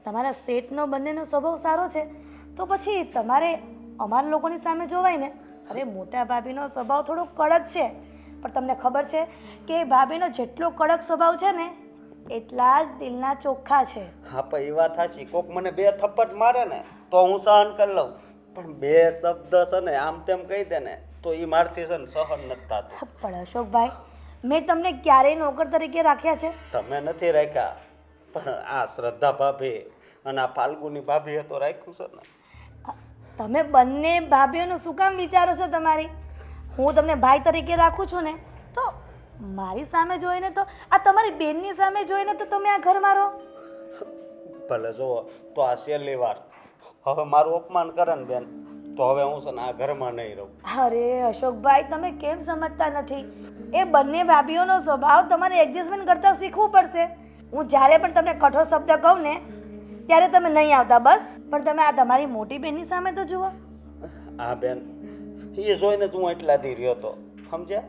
તમારા શેઠનો બંનેનો સ્વભાવ સારો છે તો પછી તમારે અમારા લોકોની સામે જોવાય ને. અરે મોટા ભાભીનો સ્વભાવ થોડો કડક છે, પણ તમને ખબર છે કે ભાભીનો જેટલો કડક સ્વભાવ છે ને એટલા જ દિલના ચોખ્ખા છે. હા પણ એ વાત સાચી, કોક મને 2 થપ્પડ મારે ને તો હું સહન કરી લઉં, પણ 2 શબ્દ છે ને આમ તેમ કહી દે ને તો એ મારથી છે ને સહન નથી થતું. પણ અશોકભાઈ, મેં તમને ક્યારેય નોકર તરીકે રાખ્યા છે? તમે નથી રાખ્યા, પણ આ શ્રદ્ધા ભાભી અને આ ફાલ્ગુની ભાભીએ તો રાખ્યું છે ને. તમે બંને ભાભીઓનું શું કામ વિચારો છો તમારી? હું તમને ભાઈ તરીકે રાખું છું ને, તો મારી સામે જોઈને તો આ તમારી બેનની સામે જોઈને તો તમે આ ઘરમાં રહો. ભલે જુઓ તો આ છેલ્લી વાર, હવે મારું અપમાન કરે ને બેન તો હવે હું છે ને આ ઘરમાં નહીં રહું. અરે અશોકભાઈ, તમે કેમ સમજતા નથી? એ બંને ભાભીઓનો સ્વભાવ તમારે એડજસ્ટમેન્ટ કરતા શીખવું પડશે. હું જ્યારે પણ તમને કઠોર શબ્દ કહું ને ત્યારે તમે નહીં આવતા બસ, પણ તમે આ તમારી મોટી બેનની સામે તો જુઓ. હા બેન, એ જોઈને જ હું એટલાથી રહ્યો હતો, સમજ્યા?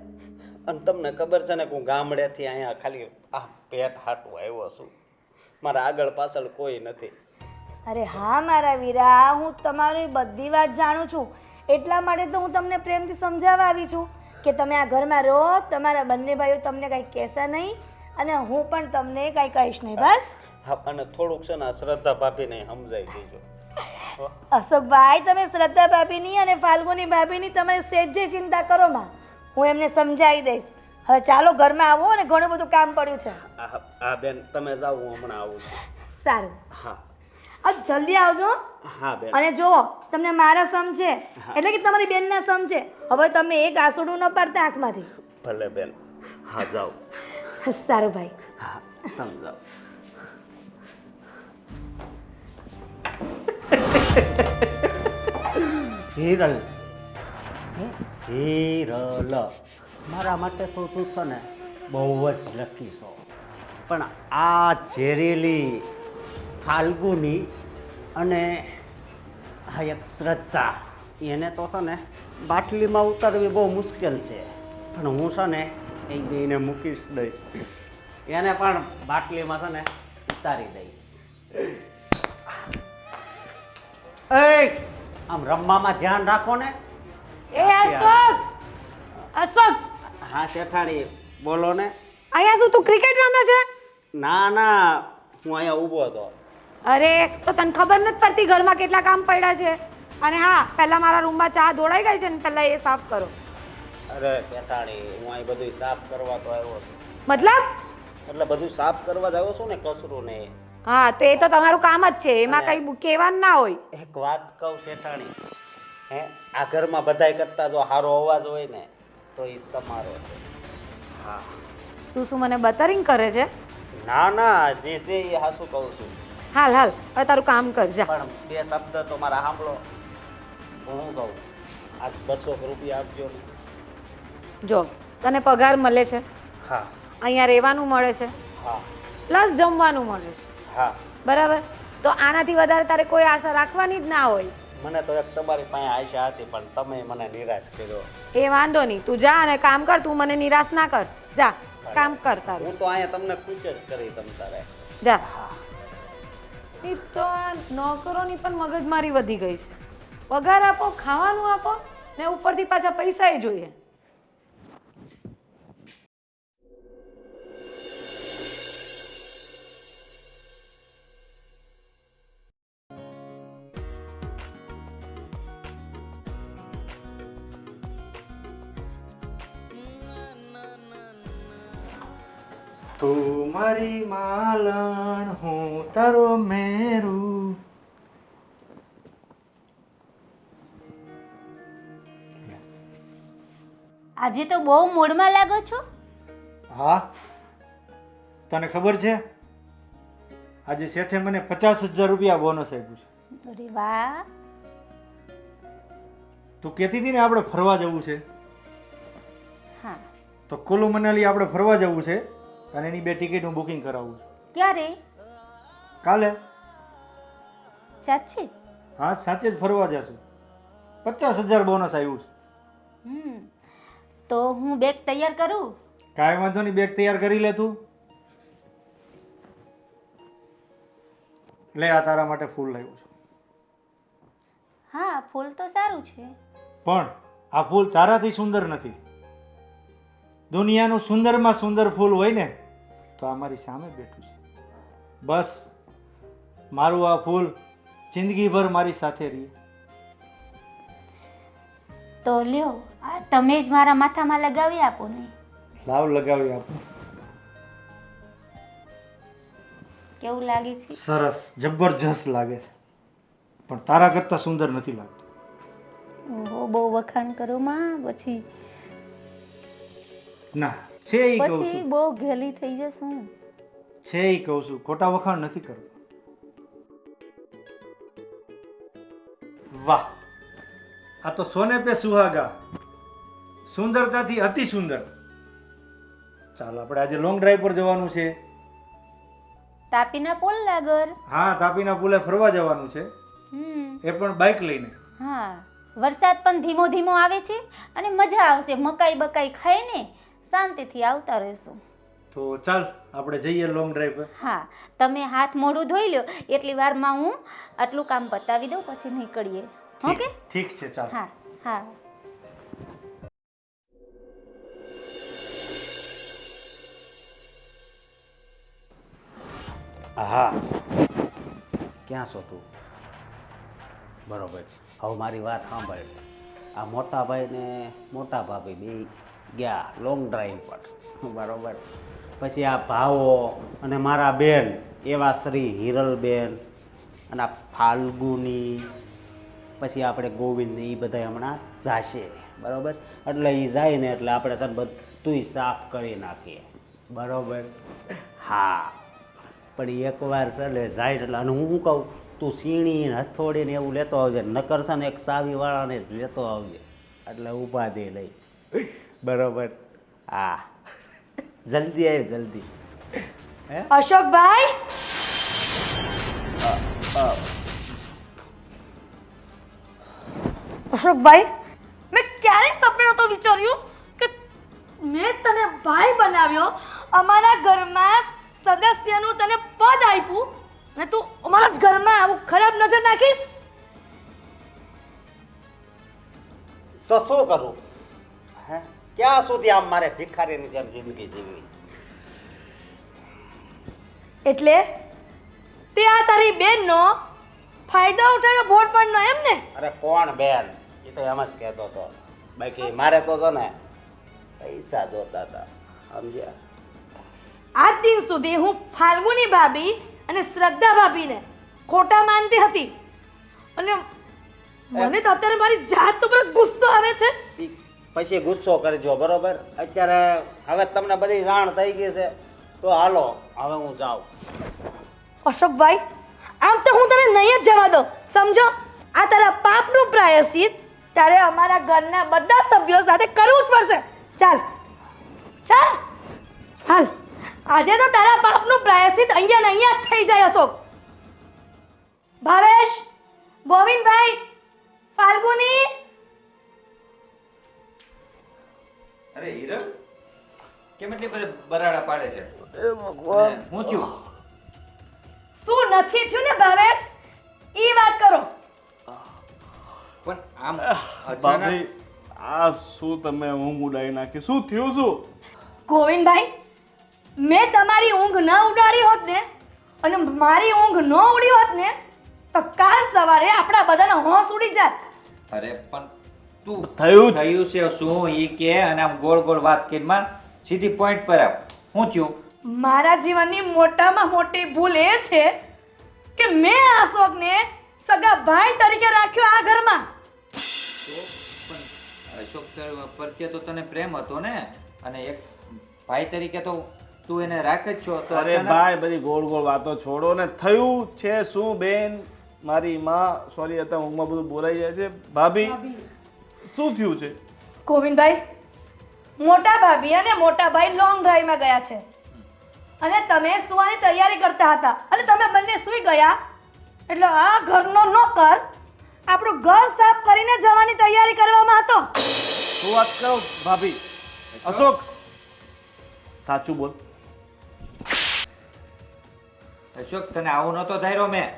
અને તમને ખબર છે ને કે હું ગામડેથી અહીંયા ખાલી આ પેટ હાટું આવ્યો છું, મારા આગળ પાછળ કોઈ નથી. અરે હા મારા વીરા, હું તમારી બધી વાત જાણું છું, એટલા માટે તો હું તમને પ્રેમથી સમજાવવા આવી છું કે તમે આ ઘરમાં રહો, તમારા બંને ભાઈઓ તમને કંઈ કહેશે નહીં અને હું પણ તમને કંઈ કહીશ નહીં બસ. હા, અને થોડુંક છે ને આ શ્રદ્ધા ભાભીને સમજાવી દેજો. અશોકભાઈ, તમે શ્રદ્ધા ભાભીની અને ફાલ્ગુની ભાભીની તમારે સેજે ચિંતા કરો માં, હું એમને સમજાવી દઈશ. હવે ચાલો ઘરમાં આવો અને ઘણું બધું કામ પડ્યું છે. હા બેન, તમે જાઓ, હું હમણાં આવું છું. સારું, હા જલ્દી આવજો. હા બેન. અને જો તમને મારા સમજે એટલે કે તમારી બેનના સમજે, હવે તમે એક આંસુડું ન પાડતા આંખમાંથી. ભલે બેન, હા જાઓ. સારું ભાઈ. હા, તમે જાઓ. હિરલ, હિરલ, મારા માટે તો તું છે ને બહુ જ લકી છો, પણ આ ઝેરીલી ફાલ્ગુની અને આ એક શ્રદ્ધા, એને તો છે ને બાટલીમાં ઉતારવી બહુ મુશ્કેલ છે, પણ હું છે ને એ બેને મૂકીશ દઈશ, એને પણ બાટલીમાં છે ને ઉતારી દઈશ. એ આમ રમવામાં ધ્યાન રાખો ને. એ અશોક, અશોક, હા શેઠાણી, બોલો ને. અહીંયા શું તું ક્રિકેટ રમે છે? ના ના, હું અહીંયા ઊભો હતો. અરે તો તને ખબર નથી પડતી ઘરમાં કેટલા કામ પડ્યા છે? અને હા, પહેલા મારા રૂમમાં ચા દોડાઈ ગઈ છે ને પહેલા એ સાફ કરો. અરે શેઠાણી, હું અહીં બધું સાફ કરવા તો આવ્યો છું. મતલબ? એટલે બધું સાફ કરવા જ આવ્યો છું ને, કચરું ને. હા, તો એ તો તમારું કામ જ છે, એમાં કઈ કહેવાનું ના હોય. એક વાત કહું શેઠાણી, હે આ ઘરમાં બધાય કરતા જો સારો અવાજ હોય ને તો એ તમારો છે. હા. તું શું મને બતરિંગ કરે છે? ના ના, જે છે એ હાસું કહું છું. હાલ હાલ, હવે તારું કામ કર જા. પણ 2 શબ્દ તો મારા સાંભળો. હું કહું, આજ 200 રૂપિયા આપજો ને. જો તને પગાર મળે છે, હા અહીંયા રહેવાનું મળે છે, હા પ્લસ જમવાનું મળે છે, હા. બરાબર? તો આનાથી વધારે તારે કોઈ આશા રાખવાની જ ના હોય. મને તો એક તમારી પાસે આશા હતી, પણ તમે મને નિરાશ કર્યો. એ વાંધો નહીં, તું જા અને કામ કર, તું મને નિરાશ ના કર. જા કામ કર તારું. હું તો અહીંયા તમને ખુશ જ કરી તમ તારે. જા. એ તો આ નોકરોની પણ મગજમારી વધી ગઈ છે. પગાર આપો, ખાવાનું આપો ને ઉપરથી પાછા પૈસા જોઈએ. તું મારી માલણ, હું તારો મેરું. આજે તો બહુ મૂડમાં લાગો છો. હા, તને ખબર છે આજે શેઠે મને 50,000 રૂપિયા બોનસ આપ્યું છે. અરે વાહ. તું કહેતી હતી ને આપણે ફરવા જવું છે, હા, તો કુલ્લુ મનાલી આપણે ફરવા જવું છે, અને એની 2 ટિકિટ હું બુકિંગ કરાવું છું. ક્યારે? કાલે. સાચે? હા સાચે જ ફરવા જશું. 50,000 બોનસ આવ્યું છે. તો હું બેગ તૈયાર કરું? કાંઈ વાંધો નહીં, બેગ તૈયાર કરી લે તું. લે આ તારા માટે ફૂલ લાવ્યો છું. હા, ફૂલ તો સારું છે. પણ આ ફૂલ તારાથી સુંદર નથી. દુનિયાનું સુંદરમાં સુંદર ફૂલ હોય ને તો આ મારી સામે બેઠું છે. બસ મારું આ ફૂલ જિંદગીભર મારી સાથે રહે. તો લ્યો, આ તમે જ મારા માથામાં લગાવી આપો ને. લાવ લગાવી આપું. કેવું લાગે છે? સરસ, જબરજસ્ત લાગે છે, પણ તારા કરતા સુંદર નથી લાગતું. ઓહો, બહુ વખાણ કરો માં, પછી ના છે એ કહું પછી છું, બહુ ઘેલી થઈ જશું. છે એ કહું છું, ખોટા વખાણ નથી કરતો. વાહ, આ તો સોને પે સુહાગા, સુંદરતાથી અતિ સુંદર. ચાલ આપણે આજે લોંગ ડ્રાઈવ પર જવાનું છે. તાપીના પોલ લાગર. હા, તાપીના પુલે ફરવા જવાનું છે, એ પણ બાઇક લઈને. હા, વરસાદ પણ ધીમો ધીમો આવે છે અને મજા આવશે. મકાઈ બકાઈ ખાઈને શાંતિથી આવતા રહેશું. તો ચાલ આપણે જઈએ લોંગ ડ્રાઈવ પર. હા, તમે હાથ મોઢું ધોઈ લો, એટલી વારમાં હું આટલું કામ પતાવી દઉં, પછી નીકળીએ. ઓકે? ઠીક છે, ચાલ. હા હા. હા, ક્યાં છો તું? બરોબર, હવે મારી વાત સાંભળ. આ મોટા ભાઈ ને મોટા ભાભી બે ગયા લોંગ ડ્રાઈવ પર, બરોબર. પછી આ ભાવો અને મારા બેન એવા શ્રી હિરલબેન અને આ ફાલ્ગુની, પછી આપણે ગોવિંદ ને એ બધા હમણાં જાશે, બરોબર. એટલે એ જાય ને એટલે આપણે તને બધું સાફ કરી નાખીએ, બરોબર. હા, પણ એકવાર છે ને જાય એટલે, અને હું શું કહું, તું સીણી ને હથોડી ને એવું લેતો આવજે, નકર છે ને એક સાવીવાળાને જ લેતો આવજે, એટલે ઉપાધિ નહીં, બરોબર. હા, જલ્દી આવી, જલ્દી. હે અશોકભાઈ, અશોકભાઈ, મેં ક્યારેય સપને નહોતું વિચાર્યું કે મેં તને ભાઈ બનાવ્યો, અમારા ઘરમાં સદસ્યનું તને પદ આપ્યું અને તું અમારા જ ઘરમાં આવું ખરાબ નજર નાખીશ. તો શું કરું? હે, ક્યાં સુધી આમ મારે ભિખારીની જેમ જિંદગી જીવવી? એટલે તે આ તારી બેનનો ફાયદો ઉઠાવ્યો ભોળ પણ એમ ને? અરે કોણ બેન, એ તો એમ જ કહેતો હતો. બાકી મારે તો ને પૈસા જોતા હતા, સમજ્યા? આજ દિન સુધી હું ફાલ્ગુની ભાભી અને શ્રદ્ધા ભાભીને ખોટા માનતી હતી અને મને તો અત્યારે મારી જાત ઉપર ગુસ્સો આવે છે. ઈ પછી ગુસ્સો કરજો, બરોબર. અત્યારે હવે તમને બધી જાણ થઈ ગઈ છે, તો હાલો હવે હું જાઉં. અશોકભાઈ, આમ તો હું તને નહીં જ જવા દઉં, સમજો? આ તારા પાપનું પ્રાયશ્ચિત તારે અમારા ઘરના બધા સભ્યો સાથે કરવું જ પડશે. ચાલ ચાલ હાલ, આજે તો તારા પાપનું પ્રાયશ્ચિત અહીંયા ને અહીંયા જ થઈ જાય. અશોક, ભાવેશ, ગોવિંદભાઈ, ફાલ્ગુની. અરે હિરલ, કેમ એટલી બધી બરાડા પાડે છે? હું થયું? શું નથી થયું ને ભાવેશ, ઈ વાત કરો. પણ આમ બાપરે, આ શું તમે ઊંઘ ઉડાવી નાખી? શું થયું? શું? ગોવિંદભાઈ, મેં તમારી ઊંઘ ન ઉડાડી હોત ને અને મારી ઊંઘ ન ઉડી હોત ને તો કાલ સવારે આપણા બધાનો હોશ ઉડી જાત. અરે પણ તું થયું છે શું ઈ કે, અને આમ ગોળ ગોળ વાત કરીમાં સીધી પોઈન્ટ પર આવ. હું થયું? મારા જીવનની મોટામાં મોટી ભૂલ એ છે કે મેં આ અશોકને સગા ભાઈ તરીકે રાખ્યો આ ઘરમાં. અશોક પ્રત્યે તો તને પ્રેમ હતો ને, અને એક ભાઈ તરીકે તો તું એને રાખે જ છો. તો અરે ભાઈ, બધી ગોળ ગોળ વાતો છોડો ને. થયું છે શું બેન? મારી માં, સોરી, હતા ઊંઘમાં બધું બોલાઈ જાય છે. ભાભી, શું થયું છે? ગોવિંદભાઈ, મોટા ભાભી અને મોટા ભાઈ લોંગ ડ્રાઈવમાં ગયા છે અને તમે સુવાની તૈયારી કરતા હતા અને તમે બંને સૂઈ ગયા એટલે આ ઘરનો નોકર આપણું ઘર સાફ કરીને જવાની તૈયારી કરવામાં હતો. શું વાત કરો ભાભી? અશોક સાચું બોલ. અશોક તને આવું નહોતો ધાર્યો મેં.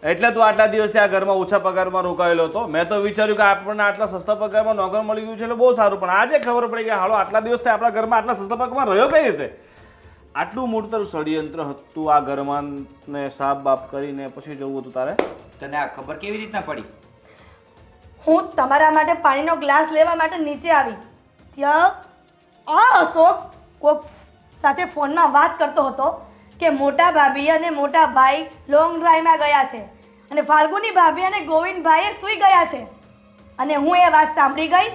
એટલે તું આટલા દિવસથી આ ઘરમાં ઓછા પગારમાં રોકાયેલો હતો. મેં તો વિચાર્યું કે આપણને આટલા સસ્તા પગારમાં નોકર મળી ગયું છે એટલે બહુ સારું, પણ આજે ખબર પડી કે હાલો આટલા દિવસથી આપણા ઘરમાં આટલા સસ્તા પગારમાં રહ્યો કઈ રીતે? આટલું મોટું તારું ષડયંત્ર હતું આ ઘરમાં ને સાફ બાફ કરીને પછી જવું હતું તારે? તને આ ખબર કેવી રીતના પડી? હું તમારા માટે પાણીનો ગ્લાસ લેવા માટે નીચે આવી ત્યાં આ અશોક કોક સાથે ફોનમાં વાત કરતો હતો કે મોટા ભાભી અને મોટા ભાઈ લોંગ ડ્રાઈવમાં ગયા છે અને ફાલ્ગુની ભાભી અને ગોવિંદભાઈએ સૂઈ ગયા છે. અને હું એ વાત સાંભળી ગઈ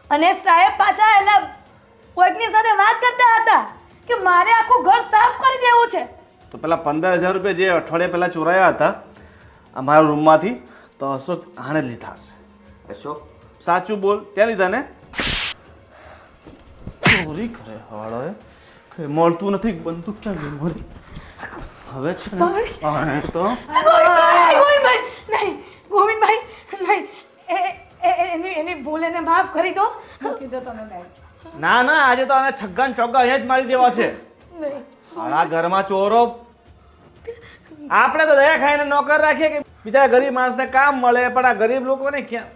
અને સાહેબ પાછા એટલે કોઈકની સાથે વાત કરતા હતા કે મારે આખું ઘર સાફ કરી દેવું છે. તો પેલા 15,000 રૂપિયા જે અઠવાડિયા પહેલા ચોરાયા હતા અમારા રૂમમાંથી, તો અશોક આણે લીધા હશે. અશોક સાચું બોલ, ત્યાં લીધા ને? ચોરી કરે હવાળોએ કઈ મળતું નથી, બંદૂક ચાલી મળી. હવે છે ને આણે તો ગોવિંદભાઈ નહીં, ગોવિંદભાઈ નહીં, એની ભૂલ એને માફ કરી દો. ના ના, આજે તો આને છગ્ગા ને ચોગ્ગા અહીંયા જ મારી દેવા છે. આ ઘરમાં ચોરો આપણે તો દયા ખાઈને નોકર રાખીએ કે બીજા ગરીબ માણસને કામ મળે, પણ આ ગરીબ લોકોને ક્યાં?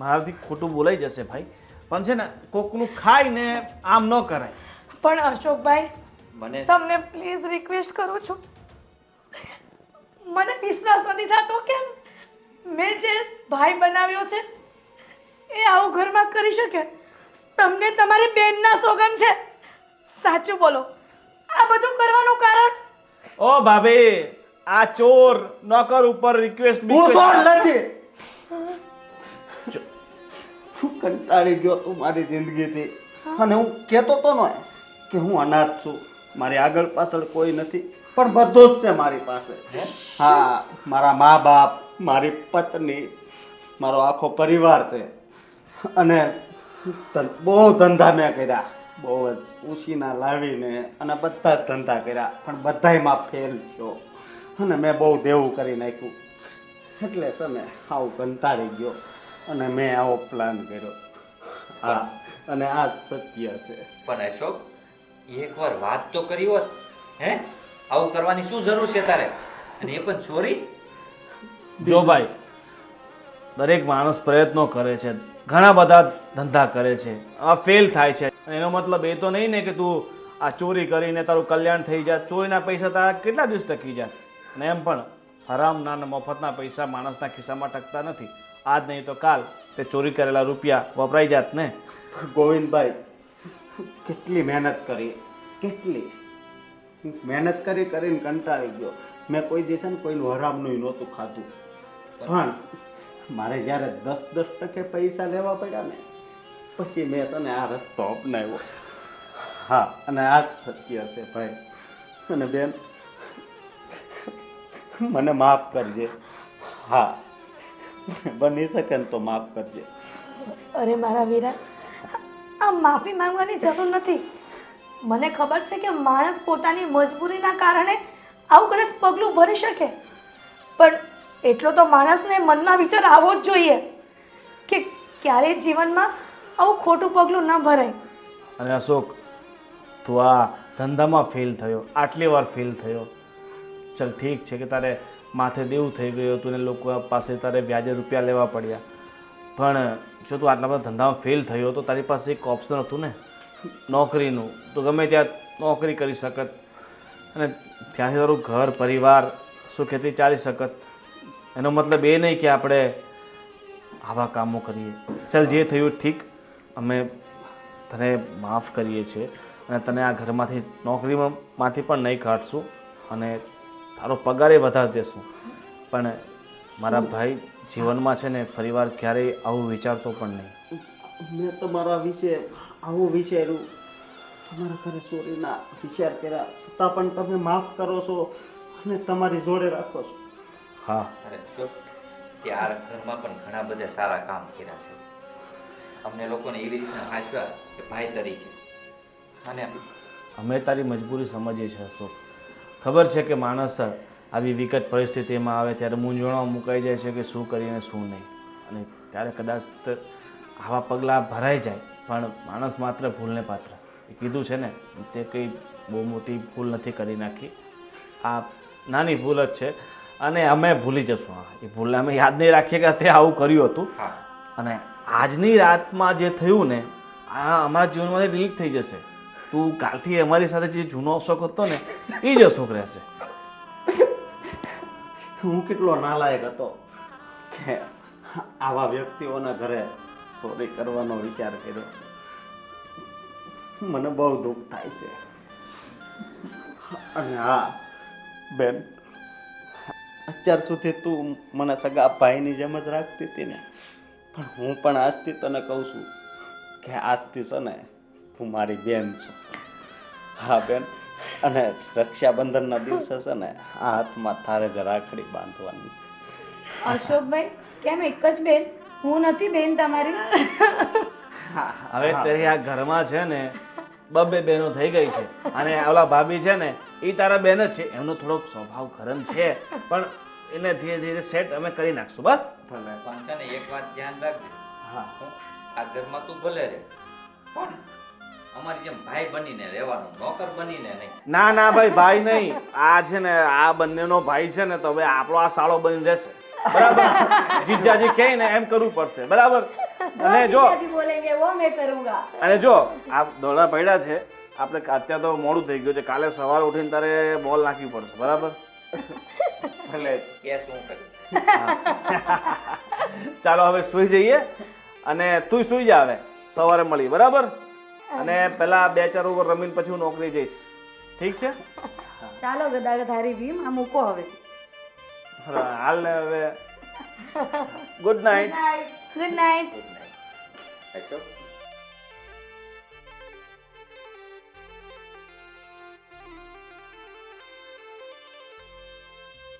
મારાથી ખોટું બોલાઈ જશે ભાઈ, પણ છે ને કોકનું ખાઈને આમ ન કરાય. પણ અશોકભાઈ મને તમને પ્લીઝ રિક્વેસ્ટ કરું છું, મને વિશ્વાસ નથી થતો કે મેં જે ભાઈ બનાવ્યો છે એ આવું ઘરમાં કરી શકે. તમને તમારી બેનના સોગન છે, સાચું બોલો, આ બધું કરવાનું કારણ? ઓ ભાભી, આ ચોર નોકર ઉપર રિક્વેસ્ટ હું સોર નથી. હું કંટાળી ગયો તું મારી જિંદગીથી, અને હું કહેતો તો ને કે હું અનાથ છું, મારી આગળ પાછળ કોઈ નથી, પણ બધું જ છે મારી પાસે. હા, મારા મા બાપ, મારી પત્ની, મારો આખો પરિવાર છે. અને બહુ ધંધા મેં કર્યા, બહુ જ ઉછીના લાવીને અને બધા જ ધંધા કર્યા, પણ બધાયમાં ફેલ થયો અને મેં બહુ દેવું કરી નાખ્યું. એટલે તમે આવું કંટાળી ગયો અને મેં આવો પ્લાન કર્યો. હા, અને આ સત્ય છે. પણ અશોક એકવાર વાત તો કરી હોત. હે, આવું કરવાની શું જરૂર છે તારે? અને એ પણ ચોરી? જો ભાઈ, દરેક માણસ પ્રયત્નો કરે છે, ઘણા બધા ધંધા કરે છે, આ ફેલ થાય છે. એનો મતલબ એ તો નહીં ને કે તું આ ચોરી કરીને તારું કલ્યાણ થઈ જાય. ચોરીના પૈસા તારા કેટલા દિવસ ટકી જાય? અને એમ પણ હરામના અને મફતના પૈસા માણસના ખિસ્સામાં ટકતા નથી. આજ નહીં તો કાલ તે ચોરી કરેલા રૂપિયા વપરાઈ જાત ને. ગોવિંદભાઈ, કેટલી મહેનત કરી, કેટલી મહેનત કરી કરીને કંટાળી ગયો. મેં કોઈ દિવસ ને કોઈનું હરામનું નહોતું ખાધું, પણ મારે જ્યારે 10% પૈસા લેવા પડ્યા ને પછી મેં છે ને આ રસ્તો અપનાવ્યો. હા, અને આ જ સત્ય છે ભાઈ. અને બેન, મને માફ કરજે. હા, બની શકે ને તો માફ કરજે. અરે મારા વીરા, આ માફી માંગવાની જરૂર નથી. મને ખબર છે કે માણસ પોતાની મજબૂરીના કારણે આવું કદાચ પગલું ભરી શકે, પણ એટલો તો માણસને મનમાં વિચાર આવવો જ જોઈએ કે ક્યારેય જીવનમાં આવું ખોટું પગલું ન ભરાય. અને અશોક, તું આ ધંધામાં ફેલ થયો, આટલી વાર ફેલ થયો. ચલ ઠીક છે કે તારે માથે દેવું થઈ ગયું હતું ને લોકો પાસે તારે વ્યાજે રૂપિયા લેવા પડ્યા, પણ જો તું આટલા બધા ધંધામાં ફેલ થયો તો તારી પાસે એક ઓપ્શન હતું ને, નોકરીનું. તો ગમે ત્યાં નોકરી કરી શકત અને ત્યાંથી તારું ઘર પરિવાર સુખેથી ચાલી શકત. એનો મતલબ એ નહીં કે આપણે આવા કામો કરીએ. ચાલ, જે થયું ઠીક, અમે તને માફ કરીએ છીએ અને તને આ ઘરમાંથી નોકરીમાંથી પણ નહીં કાઢશું અને તારો પગારે વધારી દેશું. પણ મારા ભાઈ, જીવનમાં છે ને ફરીવાર ક્યારેય આવું વિચારતો પણ નહીં. મેં તમારા વિશે આવું વિચાર્યું, તમારા ઘરે ચોરીના વિચાર કર્યા, છતાં પણ તમે માફ કરો છો અને તમારી જોડે રાખો છો. હા, અરે અશોક, કે આ ઘરમાં પણ ઘણા બધા સારા કામ કર્યા છે. અમને લોકોને એવી રીતના સાચવ્યા કે ભાઈ તરીકે. અને અમે તારી મજબૂરી સમજીએ છીએ અશોક. ખબર છે કે માણસ આવી વિકટ પરિસ્થિતિમાં આવે ત્યારે મૂંઝવણમાં મુકાઈ જાય છે કે શું કરીએ અને શું નહીં, અને ત્યારે કદાચ આવા પગલાં ભરાઈ જાય, પણ માણસ માત્ર ભૂલને પાત્ર. એ કીધું છે ને, તે કંઈ બહુ મોટી ભૂલ નથી કરી નાખી, આ નાની ભૂલ જ છે, અને અમે ભૂલી જશું. એ ભૂલને અમે યાદ નહીં રાખીએ કે તે આવું કર્યું હતું, અને આજની રાતમાં જે થયું ને આ અમારા જીવનમાંથી ડિલીટ થઈ જશે. તું કાલથી અમારી સાથે જે જૂનો અશોક હતો ને એ જ અશોક રહેશે. હું કેટલો નાલાયક હતો કે આવા વ્યક્તિઓના ઘરે ચોરી કરવાનો વિચાર કર્યો. મને બહુ દુઃખ થાય છે. અને હા બેન, અત્યાર સુધી તું મને સગા ભાઈની જેમ જ રાખતી હતી ને, પણ હું પણ આજથી તને કહું છું કે આજથી છે ને તું મારી બેન છો. હા બેન, અને રક્ષાબંધનના દિવસે છે ને આ હાથમાં તારે જ રાખડી બાંધવાની. અશોકભાઈ, કેમ એક જ બેન? હું નથી બેન તમારી. હવે તારી આ ઘરમાં છે ને બબે બહેનો થઈ ગઈ છે, અને ઓલા ભાભી છે ને એ તારા બેન જ છે. એમનો થોડોક સ્વભાવ ગરમ છે, પણ એને ધીરે ધીરે સેટ અમે કરી નાખશું. બસ પણ છે ને એક વાત ધ્યાન રાખજે. હા, આ ઘરમાં તું ભલે રહે, પણ અમારી જેમ ભાઈ બનીને રહેવાનું, નોકર બનીને નહીં. ના ના ભાઈ, ભાઈ નહીં. આ છે ને આ બંનેનો ભાઈ છે ને, તો હવે આપણો આ સાળો બની રહેશે. બરાબર? જીજાજી કહે ને એમ કરવું પડશે. બરાબર? અને જો બોલેંગે વો મેં કरूंगा. અને જો આ દોડા પડ્યા છે, આપણે અત્યારે તો મોડું થઈ ગયું છે, કાલે સવારે ઉઠીને તારે બોલ નાખવી પડશે. બરાબર? એટલે કે શું કરીશ? ચાલો હવે સુઈ જઈએ, અને તું સુઈ જા. હવે સવારે મળી. બરાબર? અને પેલા 2-4 ઓવર રમીને પછી હું નોકરી જઈશ. ઠીક છે? ચાલો ગદા ગધારી ભીમ, આ મૂકો હવે. હાલ ને હવે good night. Good night. Ashok,